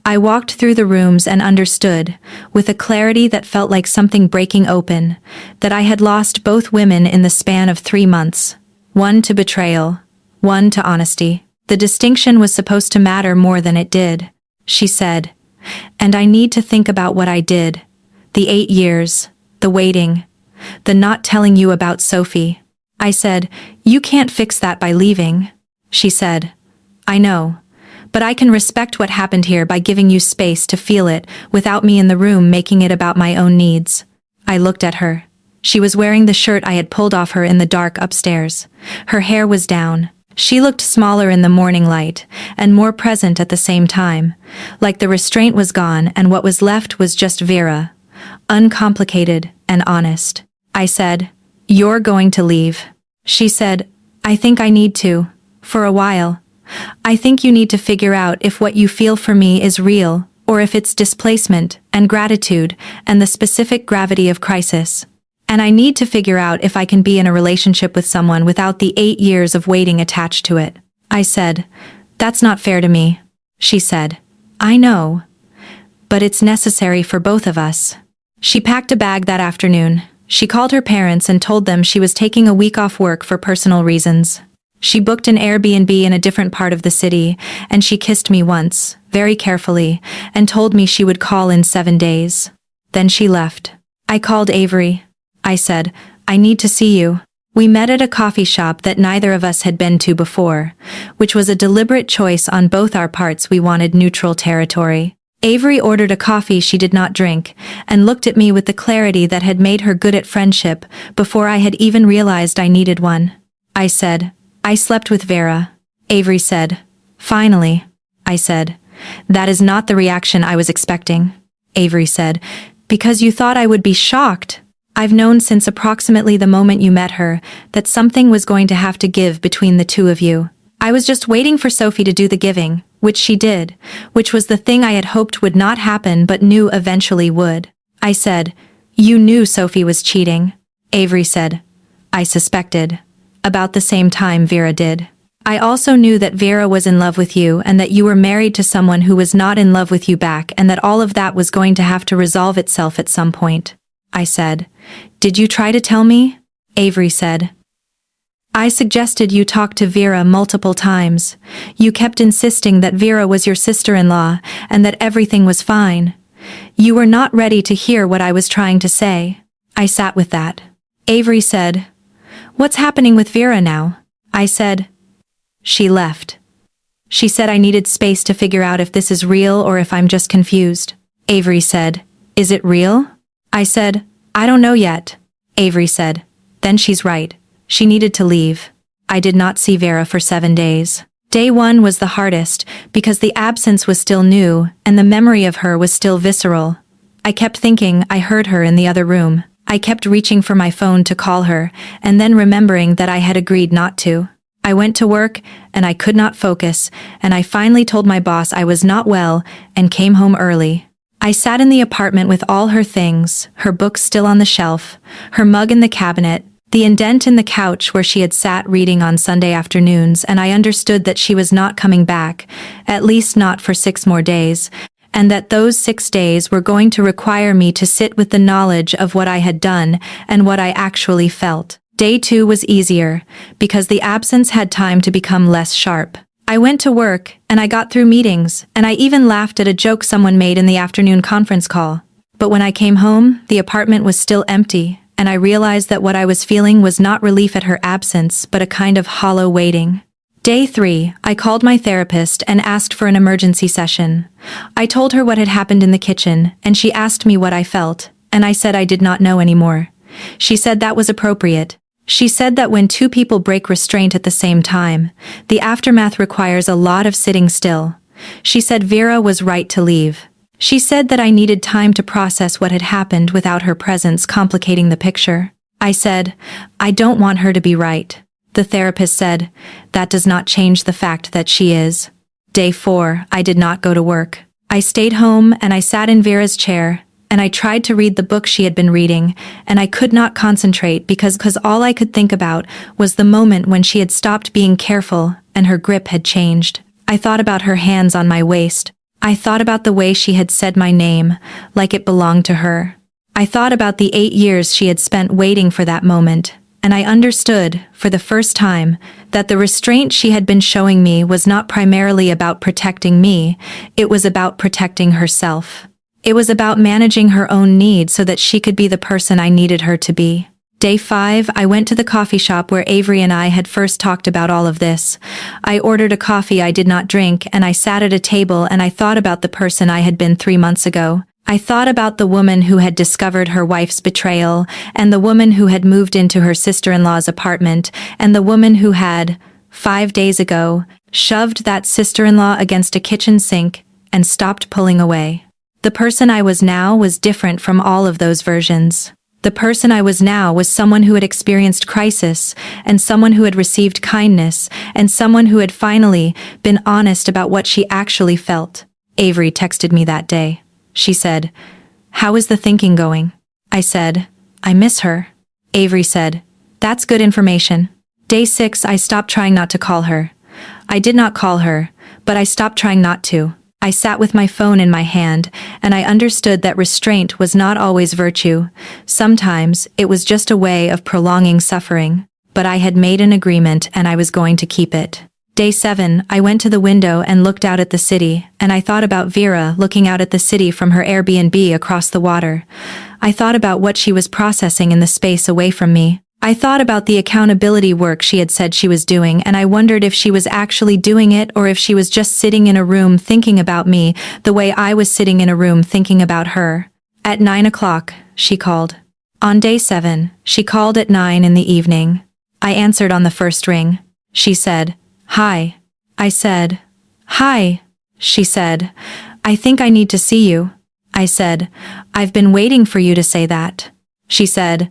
I walked through the rooms and understood, with a clarity that felt like something breaking open, that I had lost both women in the span of 3 months. One to betrayal, one to honesty. The distinction was supposed to matter more than it did. She said, "And I need to think about what I did. The 8 years, the waiting, the not telling you about Sophie." I said, "You can't fix that by leaving." She said, "I know. But I can respect what happened here by giving you space to feel it without me in the room making it about my own needs." I looked at her. She was wearing the shirt I had pulled off her in the dark upstairs. Her hair was down. She looked smaller in the morning light, and more present at the same time, like the restraint was gone and what was left was just Vera, uncomplicated and honest. I said, "You're going to leave." She said, "I think I need to, for a while. I think you need to figure out if what you feel for me is real, or if it's displacement and gratitude and the specific gravity of crisis. And I need to figure out if I can be in a relationship with someone without the 8 years of waiting attached to it." I said, "That's not fair to me." She said, "I know. But it's necessary for both of us." She packed a bag that afternoon. She called her parents and told them she was taking a week off work for personal reasons. She booked an Airbnb in a different part of the city, and she kissed me once, very carefully, and told me she would call in 7 days. Then she left. I called Avery. I said, "I need to see you." We met at a coffee shop that neither of us had been to before, which was a deliberate choice on both our parts. We wanted neutral territory. Avery ordered a coffee she did not drink, and looked at me with the clarity that had made her good at friendship before I had even realized I needed one. I said, "I slept with Vera." Avery said, "Finally." I said, "That is not the reaction I was expecting." Avery said, "Because you thought I would be shocked. I've known since approximately the moment you met her that something was going to have to give between the two of you. I was just waiting for Sophie to do the giving, which she did, which was the thing I had hoped would not happen but knew eventually would." I said, "You knew Sophie was cheating." Avery said, "I suspected. About the same time Vera did. I also knew that Vera was in love with you and that you were married to someone who was not in love with you back and that all of that was going to have to resolve itself at some point." I said, "Did you try to tell me?" Avery said, "I suggested you talk to Vera multiple times. You kept insisting that Vera was your sister-in-law and that everything was fine. You were not ready to hear what I was trying to say." I sat with that. Avery said, "What's happening with Vera now?" I said, "She left. She said I needed space to figure out if this is real or if I'm just confused." Avery said, "Is it real?" I said, "I don't know yet." Avery said, "Then she's right. She needed to leave." I did not see Vera for 7 days. Day 1 was the hardest because the absence was still new and the memory of her was still visceral. I kept thinking I heard her in the other room. I kept reaching for my phone to call her and then remembering that I had agreed not to. I went to work and I could not focus, and I finally told my boss I was not well and came home early. I sat in the apartment with all her things, her books still on the shelf, her mug in the cabinet, the indent in the couch where she had sat reading on Sunday afternoons, and I understood that she was not coming back, at least not for 6 more days, and that those 6 days were going to require me to sit with the knowledge of what I had done and what I actually felt. Day 2 was easier, because the absence had time to become less sharp. I went to work, and I got through meetings, and I even laughed at a joke someone made in the afternoon conference call. But when I came home, the apartment was still empty, and I realized that what I was feeling was not relief at her absence, but a kind of hollow waiting. Day 3, I called my therapist and asked for an emergency session. I told her what had happened in the kitchen, and she asked me what I felt, and I said I did not know anymore. She said that was appropriate. She said that when 2 people break restraint at the same time, the aftermath requires a lot of sitting still. She said Vera was right to leave. She said that I needed time to process what had happened without her presence complicating the picture. I said, I don't want her to be right. The therapist said, that does not change the fact that she is. Day 4, I did not go to work. I stayed home and I sat in Vera's chair, and I tried to read the book she had been reading, and I could not concentrate because all I could think about was the moment when she had stopped being careful and her grip had changed. I thought about her hands on my waist. I thought about the way she had said my name, like it belonged to her. I thought about the 8 years she had spent waiting for that moment, and I understood, for the first time, that the restraint she had been showing me was not primarily about protecting me, it was about protecting herself. It was about managing her own needs so that she could be the person I needed her to be. Day 5, I went to the coffee shop where Avery and I had first talked about all of this. I ordered a coffee I did not drink, and I sat at a table and I thought about the person I had been 3 months ago. I thought about the woman who had discovered her wife's betrayal, and the woman who had moved into her sister-in-law's apartment, and the woman who had, 5 days ago, shoved that sister-in-law against a kitchen sink and stopped pulling away. The person I was now was different from all of those versions. The person I was now was someone who had experienced crisis, and someone who had received kindness, and someone who had finally been honest about what she actually felt. Avery texted me that day. She said, "How is the thinking going?" I said, "I miss her." Avery said, "That's good information." Day 6, I stopped trying not to call her. I did not call her, but I stopped trying not to. I sat with my phone in my hand, and I understood that restraint was not always virtue. Sometimes it was just a way of prolonging suffering. But I had made an agreement and I was going to keep it. Day 7, I went to the window and looked out at the city, and I thought about Vera looking out at the city from her Airbnb across the water. I thought about what she was processing in the space away from me. I thought about the accountability work she had said she was doing, and I wondered if she was actually doing it or if she was just sitting in a room thinking about me the way I was sitting in a room thinking about her. At 9 o'clock, she called. On day 7, she called at 9 in the evening. I answered on the first ring. She said, "Hi." I said, "Hi." She said, "I think I need to see you." I said, "I've been waiting for you to say that." She said,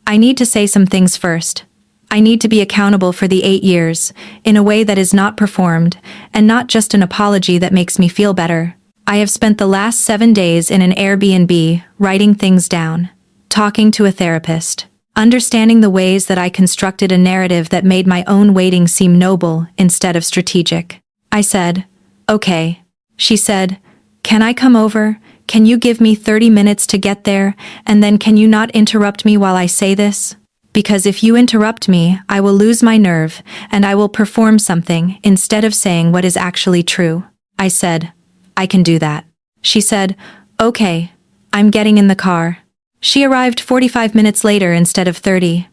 "I need to say some things first. I need to be accountable for the 8 years, in a way that is not performed, and not just an apology that makes me feel better. I have spent the last 7 days in an Airbnb, writing things down, talking to a therapist, understanding the ways that I constructed a narrative that made my own waiting seem noble instead of strategic." I said, "Okay." She said, "Can I come over? Can you give me 30 minutes to get there, and then can you not interrupt me while I say this? Because if you interrupt me, I will lose my nerve, and I will perform something instead of saying what is actually true." I said, "I can do that." She said, "Okay, I'm getting in the car." She arrived 45 minutes later instead of 30.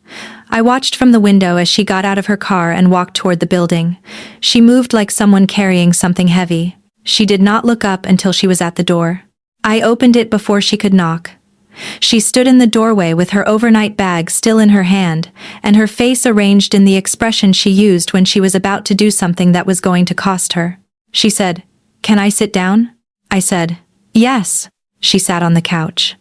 I watched from the window as she got out of her car and walked toward the building. She moved like someone carrying something heavy. She did not look up until she was at the door. I opened it before she could knock. She stood in the doorway with her overnight bag still in her hand, and her face arranged in the expression she used when she was about to do something that was going to cost her. She said, "Can I sit down?" I said, "Yes." She sat on the couch.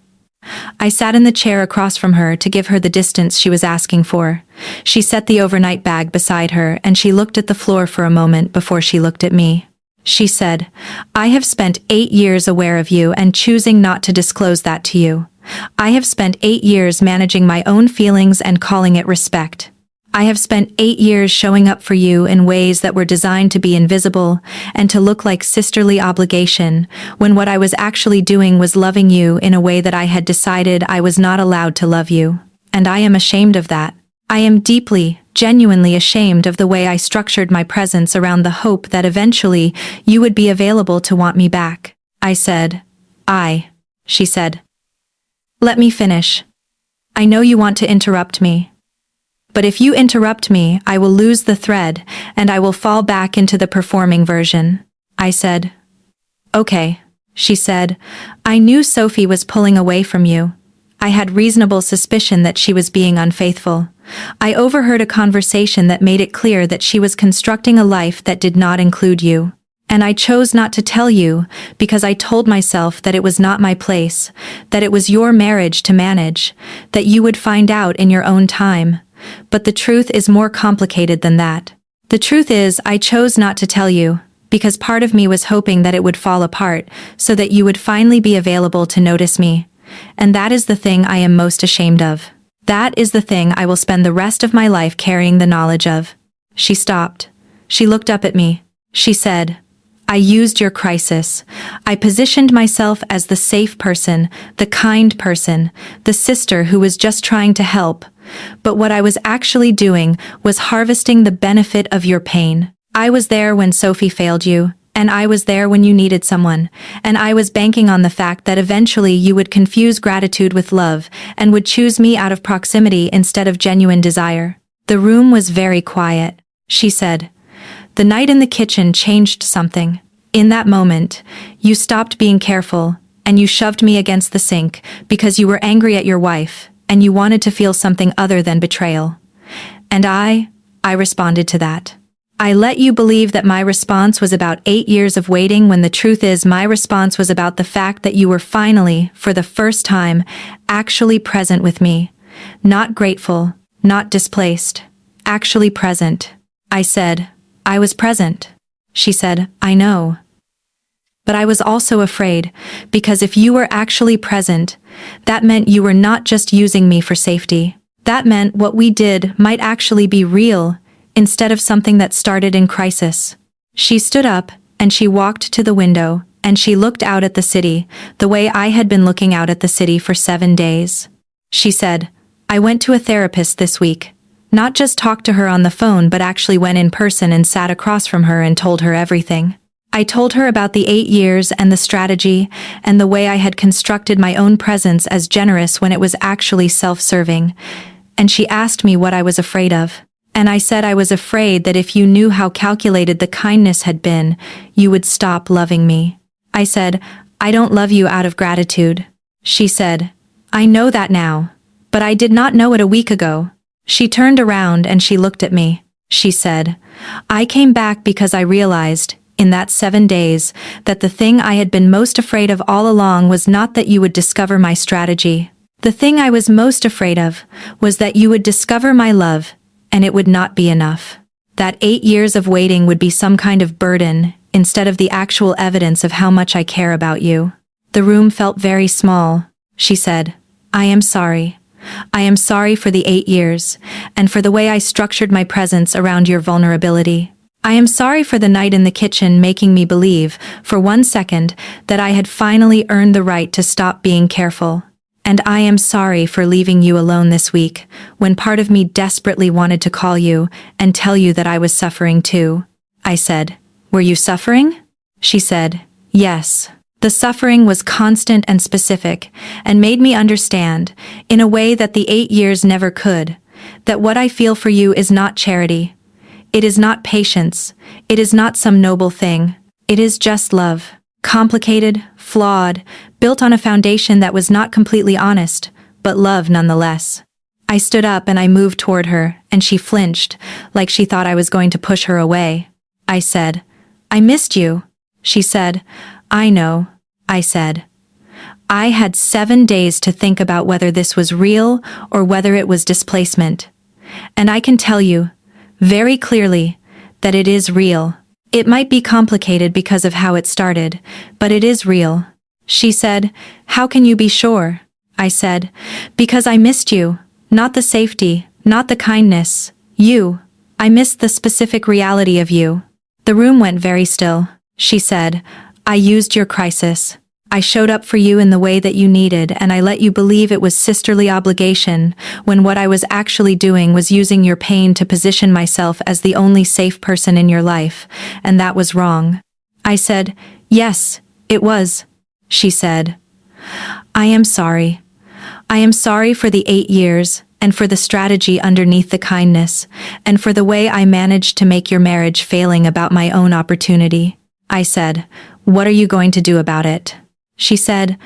I sat in the chair across from her to give her the distance she was asking for. She set the overnight bag beside her and she looked at the floor for a moment before she looked at me. she said. I have spent 8 years aware of you and choosing not to disclose that to you. I have spent 8 years managing my own feelings and calling it respect. I have spent 8 years showing up for you in ways that were designed to be invisible and to look like sisterly obligation, when what I was actually doing was loving you in a way that I had decided I was not allowed to love you. And I am ashamed of that. I am deeply, genuinely ashamed of the way I structured my presence around the hope that eventually you would be available to want me back. I said. She said. Let me finish. I know you want to interrupt me. But if you interrupt me, I will lose the thread, and I will fall back into the performing version. I said. Okay, she said. I knew Sophie was pulling away from you. I had reasonable suspicion that she was being unfaithful. I overheard a conversation that made it clear that she was constructing a life that did not include you. And I chose not to tell you because I told myself that it was not my place, that it was your marriage to manage, that you would find out in your own time. But the truth is more complicated than that. The truth is, I chose not to tell you, because part of me was hoping that it would fall apart, so that you would finally be available to notice me. And that is the thing I am most ashamed of. That is the thing I will spend the rest of my life carrying the knowledge of. She stopped. She looked up at me. She said, I used your crisis. I positioned myself as the safe person, the kind person, the sister who was just trying to help. But what I was actually doing was harvesting the benefit of your pain. I was there when Sophie failed you, and I was there when you needed someone, and I was banking on the fact that eventually you would confuse gratitude with love and would choose me out of proximity instead of genuine desire. The room was very quiet, she said. The night in the kitchen changed something. In that moment, you stopped being careful, and you shoved me against the sink because you were angry at your wife, and you wanted to feel something other than betrayal. And I responded to that. I let you believe that my response was about 8 years of waiting when the truth is my response was about the fact that you were finally, for the first time, actually present with me. Not grateful, not displaced. Actually present. I said, I was present. She said, I know. But I was also afraid, because if you were actually present, that meant you were not just using me for safety. That meant what we did might actually be real, instead of something that started in crisis. She stood up, and she walked to the window, and she looked out at the city, the way I had been looking out at the city for 7 days. She said, I went to a therapist this week. Not just talked to her on the phone but actually went in person and sat across from her and told her everything. I told her about the 8 years and the strategy, and the way I had constructed my own presence as generous when it was actually self-serving. And she asked me what I was afraid of. And I said I was afraid that if you knew how calculated the kindness had been, you would stop loving me. I said, I don't love you out of gratitude. She said, I know that now. But I did not know it a week ago. She turned around and she looked at me. She said, I came back because I realized, in that 7 days, that the thing I had been most afraid of all along was not that you would discover my strategy. The thing I was most afraid of was that you would discover my love, and it would not be enough. That 8 years of waiting would be some kind of burden, instead of the actual evidence of how much I care about you. The room felt very small. She said, I am sorry. I am sorry for the 8 years, and for the way I structured my presence around your vulnerability. I am sorry for the night in the kitchen making me believe, for 1 second, that I had finally earned the right to stop being careful. And I am sorry for leaving you alone this week, when part of me desperately wanted to call you and tell you that I was suffering too. I said, Were you suffering? She said, Yes. The suffering was constant and specific, and made me understand, in a way that the 8 years never could, that what I feel for you is not charity. It is not patience. It is not some noble thing. It is just love. Complicated, flawed, built on a foundation that was not completely honest, but love nonetheless. I stood up and I moved toward her, and she flinched, like she thought I was going to push her away. I said, I missed you. She said, I know. I said. I had 7 days to think about whether this was real or whether it was displacement. And I can tell you, very clearly, that it is real. It might be complicated because of how it started, but it is real. She said, "How can you be sure?" I said, "Because I missed you. Not the safety, not the kindness. You. I missed the specific reality of you." The room went very still. She said, "I used your crisis. I showed up for you in the way that you needed, and I let you believe it was sisterly obligation, when what I was actually doing was using your pain to position myself as the only safe person in your life, and that was wrong." I said, "Yes, it was." She said, "I am sorry. I am sorry for the 8 years, and for the strategy underneath the kindness, and for the way I managed to make your marriage failing about my own opportunity." I said, "What are you going to do about it?" She said,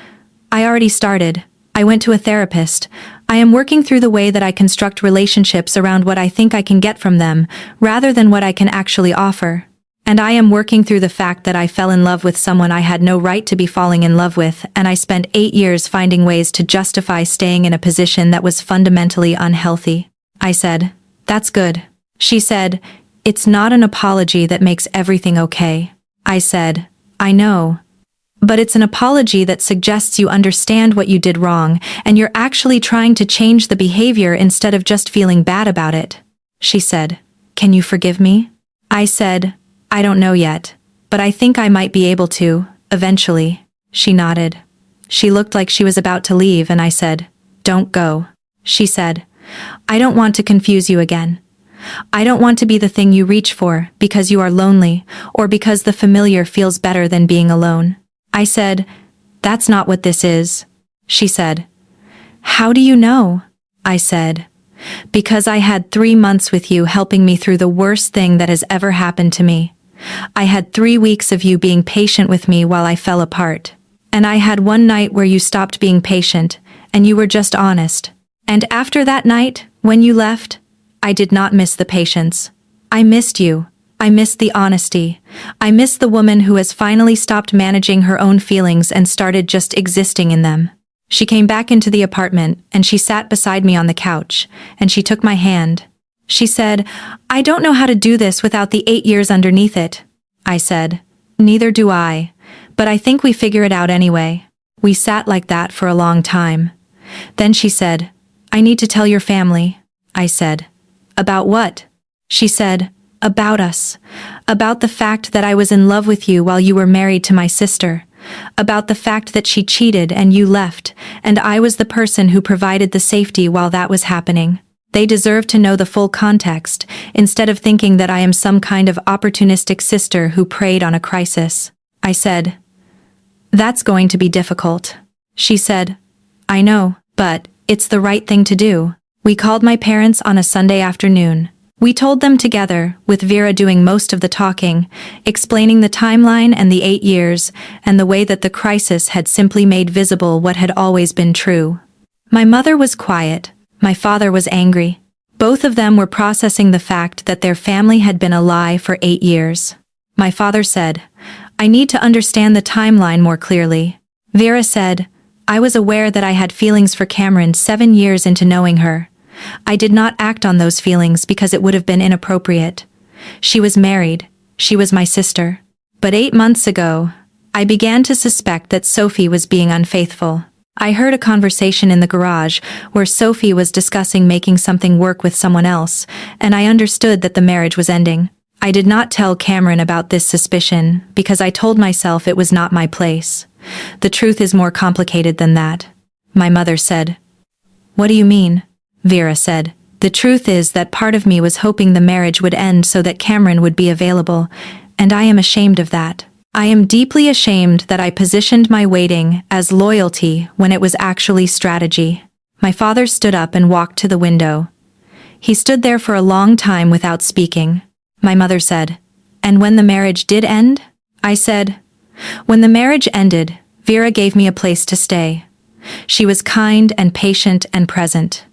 "I already started. I went to a therapist. I am working through the way that I construct relationships around what I think I can get from them, rather than what I can actually offer. And I am working through the fact that I fell in love with someone I had no right to be falling in love with, and I spent 8 years finding ways to justify staying in a position that was fundamentally unhealthy." I said, "That's good." She said, "It's not an apology that makes everything okay." I said, "I know. But it's an apology that suggests you understand what you did wrong, and you're actually trying to change the behavior instead of just feeling bad about it." She said, "Can you forgive me?" I said, "I don't know yet, but I think I might be able to, eventually." She nodded. She looked like she was about to leave, and I said, "Don't go." She said, "I don't want to confuse you again. I don't want to be the thing you reach for because you are lonely, or because the familiar feels better than being alone." I said, "That's not what this is." She said, "How do you know?" I said, "Because I had 3 months with you helping me through the worst thing that has ever happened to me. I had 3 weeks of you being patient with me while I fell apart. And I had one night where you stopped being patient, and you were just honest. And after that night, when you left, I did not miss the patience. I missed you. I missed the honesty. I missed the woman who has finally stopped managing her own feelings and started just existing in them." She came back into the apartment, and she sat beside me on the couch, and she took my hand. She said, "I don't know how to do this without the 8 years underneath it." I said, "Neither do I, but I think we figure it out anyway." We sat like that for a long time. Then she said, "I need to tell your family." I said, "About what?" She said, "About us. About the fact that I was in love with you while you were married to my sister. About the fact that she cheated and you left, and I was the person who provided the safety while that was happening. They deserve to know the full context, instead of thinking that I am some kind of opportunistic sister who preyed on a crisis." I said, "That's going to be difficult." She said, "I know, but it's the right thing to do." We called my parents on a Sunday afternoon. We told them together, with Vera doing most of the talking, explaining the timeline and the 8 years, and the way that the crisis had simply made visible what had always been true. My mother was quiet. My father was angry. Both of them were processing the fact that their family had been a lie for 8 years. My father said, "I need to understand the timeline more clearly." Vera said, "I was aware that I had feelings for Cameron 7 years into knowing her. I did not act on those feelings because it would have been inappropriate. She was married. She was my sister. But 8 months ago, I began to suspect that Sophie was being unfaithful. I heard a conversation in the garage where Sophie was discussing making something work with someone else, and I understood that the marriage was ending. I did not tell Cameron about this suspicion because I told myself it was not my place. The truth is more complicated than that." My mother said, "What do you mean?" Vera said, "The truth is that part of me was hoping the marriage would end so that Cameron would be available, and I am ashamed of that. I am deeply ashamed that I positioned my waiting as loyalty when it was actually strategy." My father stood up and walked to the window. He stood there for a long time without speaking. My mother said, "And when the marriage did end?" I said, "When the marriage ended, Vera gave me a place to stay. She was kind and patient and present.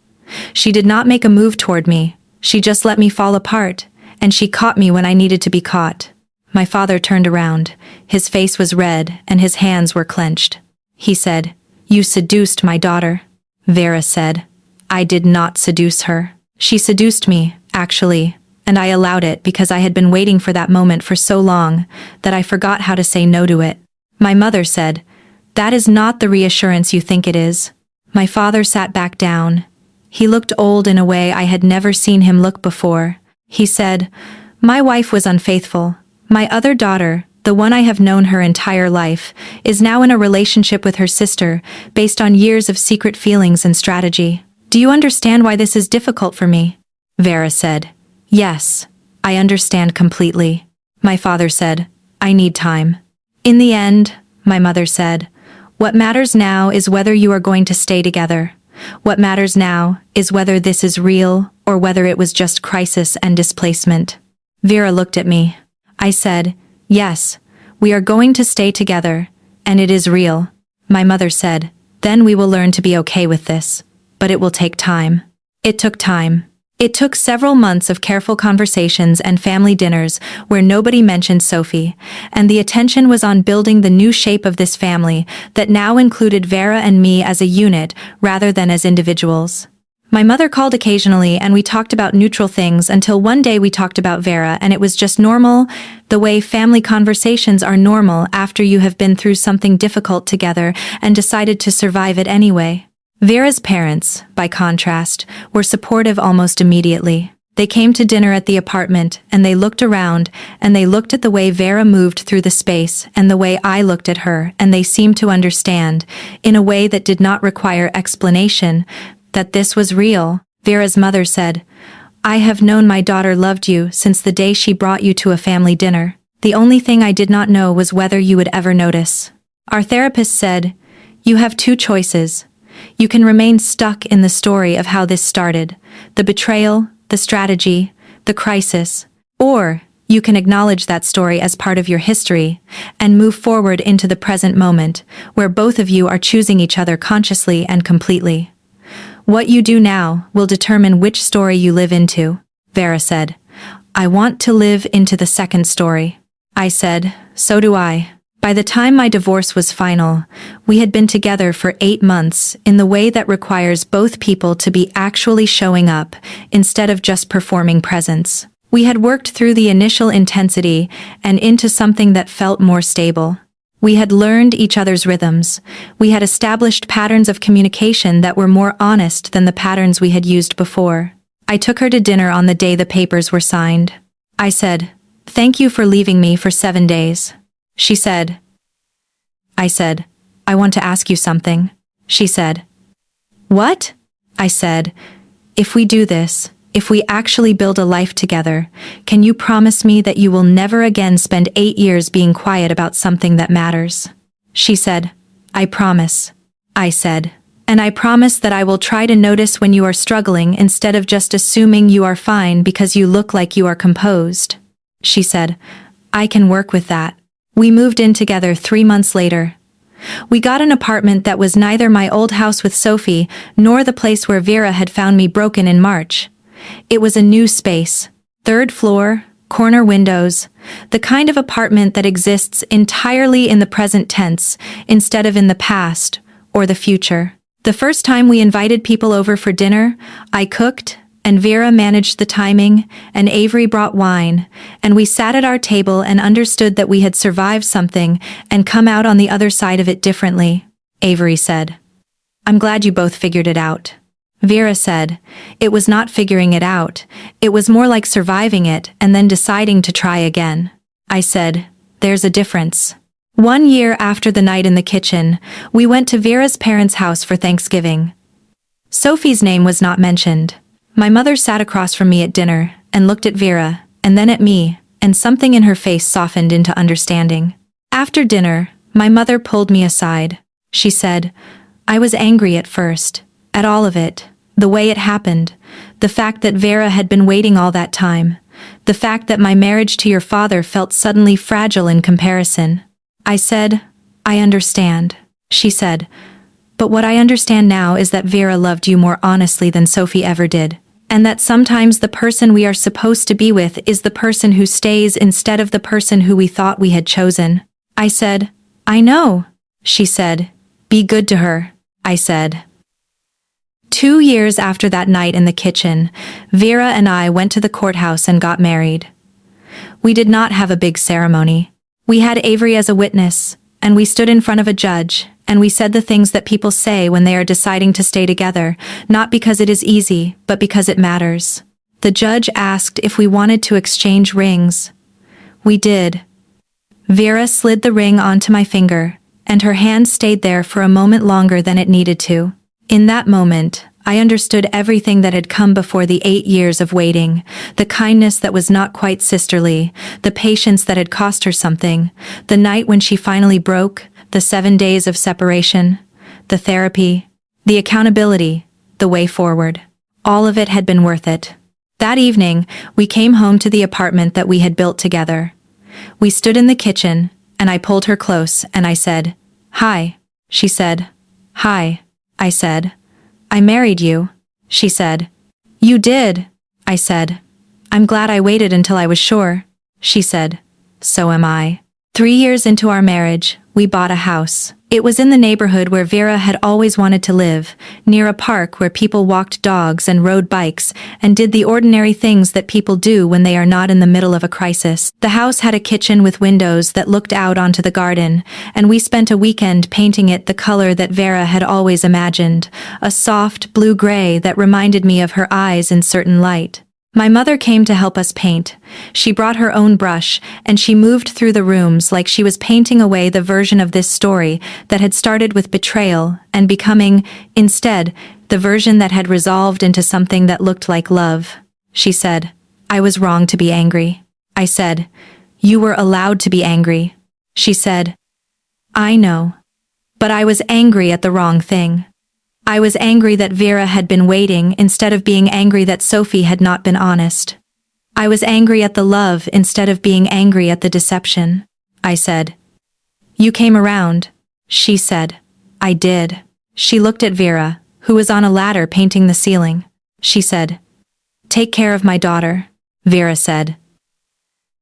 She did not make a move toward me. She just let me fall apart, and she caught me when I needed to be caught." My father turned around. His face was red, and his hands were clenched. He said, "You seduced my daughter." Vera said, "I did not seduce her. She seduced me, actually. and I allowed it because I had been waiting for that moment for so long that I forgot how to say no to it. My mother said, "That is not the reassurance you think it is." My father sat back down. He looked old in a way I had never seen him look before. He said, "My wife was unfaithful. My other daughter, the one I have known her entire life, is now in a relationship with her sister based on years of secret feelings and strategy. Do you understand why this is difficult for me?" Vera said, "Yes, I understand completely." My father said, "I need time." "In the end," my mother said, "what matters now is whether you are going to stay together. What matters now is whether this is real or whether it was just crisis and displacement." Vera looked at me. I said, "Yes, we are going to stay together, and it is real." My mother said, "Then we will learn to be okay with this, but it will take time." It took time. It took several months of careful conversations and family dinners where nobody mentioned Sophie, and the attention was on building the new shape of this family that now included Vera and me as a unit rather than as individuals. My mother called occasionally and we talked about neutral things until one day we talked about Vera and it was just normal, the way family conversations are normal after you have been through something difficult together and decided to survive it anyway. Vera's parents, by contrast, were supportive almost immediately. They came to dinner at the apartment and they looked around and they looked at the way Vera moved through the space and the way I looked at her and they seemed to understand, in a way that did not require explanation, that this was real. Vera's mother said, "I have known my daughter loved you since the day she brought you to a family dinner. The only thing I did not know was whether you would ever notice." Our therapist said, "You have two choices. You can remain stuck in the story of how this started, the betrayal, the strategy, the crisis, or you can acknowledge that story as part of your history and move forward into the present moment, where both of you are choosing each other consciously and completely. What you do now will determine which story you live into." Vera said, "I want to live into the second story." I said, "So do I." By the time my divorce was final, we had been together for 8 months in the way that requires both people to be actually showing up instead of just performing presence. We had worked through the initial intensity and into something that felt more stable. We had learned each other's rhythms. We had established patterns of communication that were more honest than the patterns we had used before. I took her to dinner on the day the papers were signed. I said, "Thank you for leaving me for 7 days." She said, I said, "I want to ask you something." She said, "What?" I said, "If we do this, if we actually build a life together, can you promise me that you will never again spend 8 years being quiet about something that matters?" She said, "I promise." I said, "And I promise that I will try to notice when you are struggling instead of just assuming you are fine because you look like you are composed." She said, "I can work with that." We moved in together 3 months later. We got an apartment that was neither my old house with Sophie nor the place where Vera had found me broken in March. It was a new space, 3rd floor, corner windows, the kind of apartment that exists entirely in the present tense instead of in the past or the future. The first time we invited people over for dinner, I cooked, and Vera managed the timing, and Avery brought wine, and we sat at our table and understood that we had survived something and come out on the other side of it differently. Avery said, "I'm glad you both figured it out." Vera said, "It was not figuring it out, it was more like surviving it and then deciding to try again." I said, "There's a difference." 1 year after the night in the kitchen, we went to Vera's parents' house for Thanksgiving. Sophie's name was not mentioned. My mother sat across from me at dinner and looked at Vera and then at me, and something in her face softened into understanding. After dinner, my mother pulled me aside. She said, "I was angry at first, at all of it, the way it happened, the fact that Vera had been waiting all that time, the fact that my marriage to your father felt suddenly fragile in comparison." I said, "I understand." She said, "But what I understand now is that Vera loved you more honestly than Sophie ever did, and that sometimes the person we are supposed to be with is the person who stays instead of the person who we thought we had chosen." I said, "I know." She said, "Be good to her." I said, 2 years after that night in the kitchen, Vera and I went to the courthouse and got married. We did not have a big ceremony. We had Avery as a witness, and we stood in front of a judge, and we said the things that people say when they are deciding to stay together, not because it is easy, but because it matters. The judge asked if we wanted to exchange rings. We did. Vera slid the ring onto my finger, and her hand stayed there for a moment longer than it needed to. In that moment, I understood everything that had come before the 8 years of waiting, the kindness that was not quite sisterly, the patience that had cost her something, the night when she finally broke, the 7 days of separation, the therapy, the accountability, the way forward. All of it had been worth it. That evening, we came home to the apartment that we had built together. We stood in the kitchen, and I pulled her close, and I said, "Hi." She said, "Hi." I said, "I married you." She said, "You did." I said, "I'm glad I waited until I was sure." She said, "So am I." 3 years into our marriage, we bought a house. It was in the neighborhood where Vera had always wanted to live, near a park where people walked dogs and rode bikes and did the ordinary things that people do when they are not in the middle of a crisis. The house had a kitchen with windows that looked out onto the garden, and we spent a weekend painting it the color that Vera had always imagined, a soft blue-gray that reminded me of her eyes in certain light. My mother came to help us paint. She brought her own brush, and she moved through the rooms like she was painting away the version of this story that had started with betrayal and becoming, instead, the version that had resolved into something that looked like love. She said, "I was wrong to be angry." I said, "You were allowed to be angry." She said, "I know. But I was angry at the wrong thing. I was angry that Vera had been waiting instead of being angry that Sophie had not been honest. I was angry at the love instead of being angry at the deception." I said, "You came around." She said, "I did." She looked at Vera, who was on a ladder painting the ceiling. She said, "Take care of my daughter," Vera said.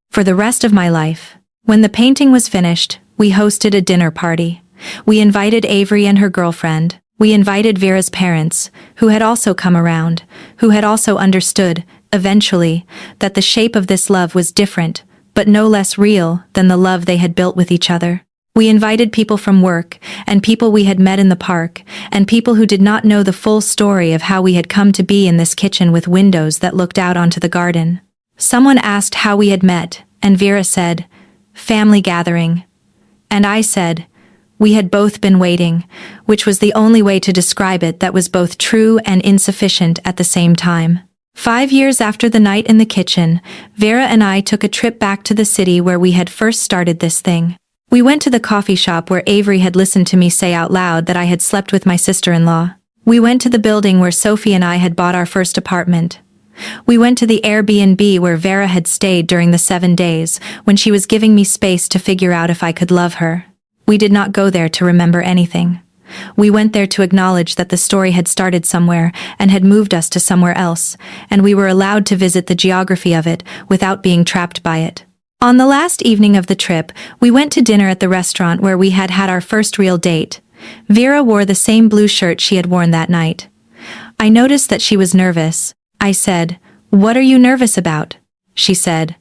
For the rest of my life. When the painting was finished, we hosted a dinner party. We invited Avery and her girlfriend. We invited Vera's parents, who had also come around, who had also understood, eventually, that the shape of this love was different, but no less real than the love they had built with each other. We invited people from work, and people we had met in the park, and people who did not know the full story of how we had come to be in this kitchen with windows that looked out onto the garden. Someone asked how we had met, and Vera said, "Family gathering." And I said, "We had both been waiting," which was the only way to describe it that was both true and insufficient at the same time. 5 years after the night in the kitchen, Vera and I took a trip back to the city where we had first started this thing. We went to the coffee shop where Avery had listened to me say out loud that I had slept with my sister-in-law. We went to the building where Sophie and I had bought our first apartment. We went to the Airbnb where Vera had stayed during the 7 days, when she was giving me space to figure out if I could love her. We did not go there to remember anything. We went there to acknowledge that the story had started somewhere and had moved us to somewhere else, and we were allowed to visit the geography of it without being trapped by it. On the last evening of the trip, we went to dinner at the restaurant where we had had our first real date. Vera wore the same blue shirt she had worn that night. I noticed that she was nervous. I said, "What are you nervous about?" She said,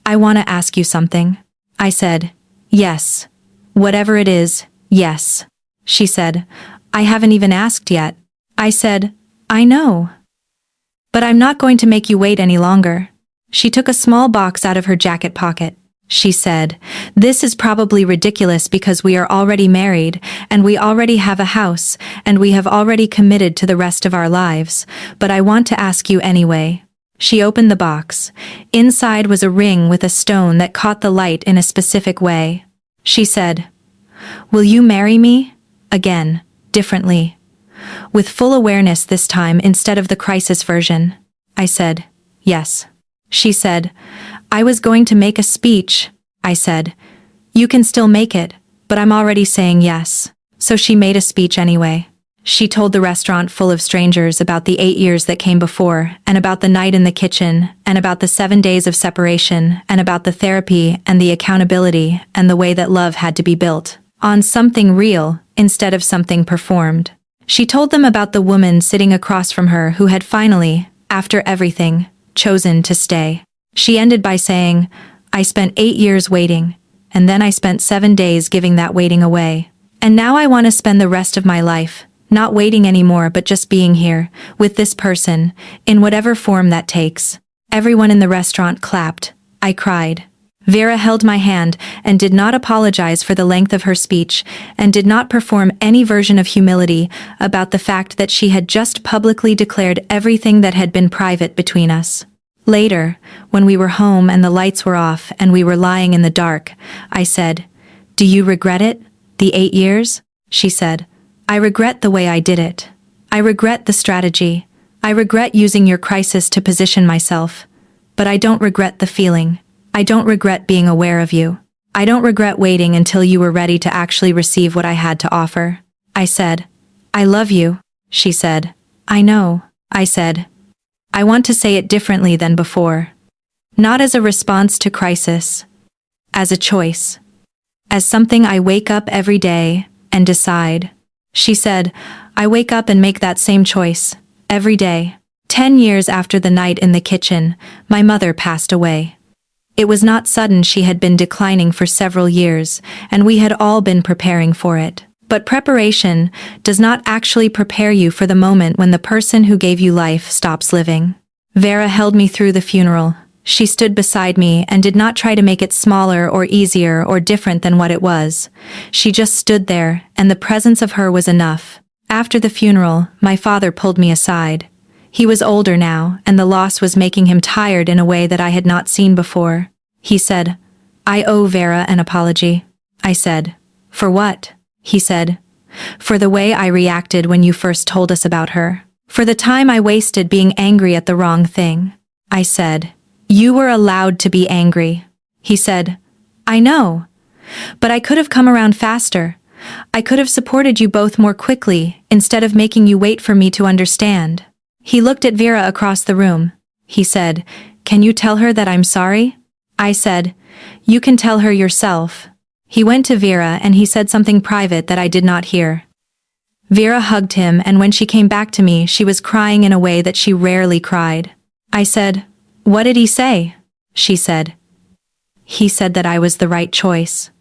"I want to ask you something." I said, "Yes. Whatever it is, yes." She said, "I haven't even asked yet." I said, "I know. But I'm not going to make you wait any longer." She took a small box out of her jacket pocket. She said, "This is probably ridiculous because we are already married, and we already have a house, and we have already committed to the rest of our lives, but I want to ask you anyway." She opened the box. Inside was a ring with a stone that caught the light in a specific way. She said, "Will you marry me?" Again, differently. With full awareness this time instead of the crisis version. I said, "Yes." She said, "I was going to make a speech." I said, "You can still make it, but I'm already saying yes." So she made a speech anyway. She told the restaurant full of strangers about the 8 years that came before, and about the night in the kitchen, and about the 7 days of separation, and about the therapy and the accountability and the way that love had to be built on something real instead of something performed. She told them about the woman sitting across from her who had finally, after everything, chosen to stay. She ended by saying, "I spent 8 years waiting, and then I spent 7 days giving that waiting away. And now I want to spend the rest of my life, not waiting anymore but just being here, with this person, in whatever form that takes." Everyone in the restaurant clapped. I cried. Vera held my hand and did not apologize for the length of her speech and did not perform any version of humility about the fact that she had just publicly declared everything that had been private between us. Later, when we were home and the lights were off and we were lying in the dark, I said, "Do you regret it? The 8 years?" She said, "I regret the way I did it. I regret the strategy. I regret using your crisis to position myself. But I don't regret the feeling. I don't regret being aware of you. I don't regret waiting until you were ready to actually receive what I had to offer." I said, "I love you." She said, "I know." I said, "I want to say it differently than before. Not as a response to crisis. As a choice. As something I wake up every day and decide." She said, "I wake up and make that same choice. Every day." 10 years after the night in the kitchen, my mother passed away. It was not sudden. She had been declining for several years, and we had all been preparing for it. But preparation does not actually prepare you for the moment when the person who gave you life stops living. Vera held me through the funeral. She stood beside me and did not try to make it smaller or easier or different than what it was. She just stood there, and the presence of her was enough. After the funeral, my father pulled me aside. He was older now, and the loss was making him tired in a way that I had not seen before. He said, "I owe Vera an apology." I said, "For what?" He said, "For the way I reacted when you first told us about her. For the time I wasted being angry at the wrong thing." I said, "You were allowed to be angry." He said, "I know. But I could have come around faster. I could have supported you both more quickly instead of making you wait for me to understand." He looked at Vera across the room. He said, "Can you tell her that I'm sorry?" I said, "You can tell her yourself." He went to Vera and he said something private that I did not hear. Vera hugged him, and when she came back to me, she was crying in a way that she rarely cried. I said, "What did he say?" She said, "He said that I was the right choice."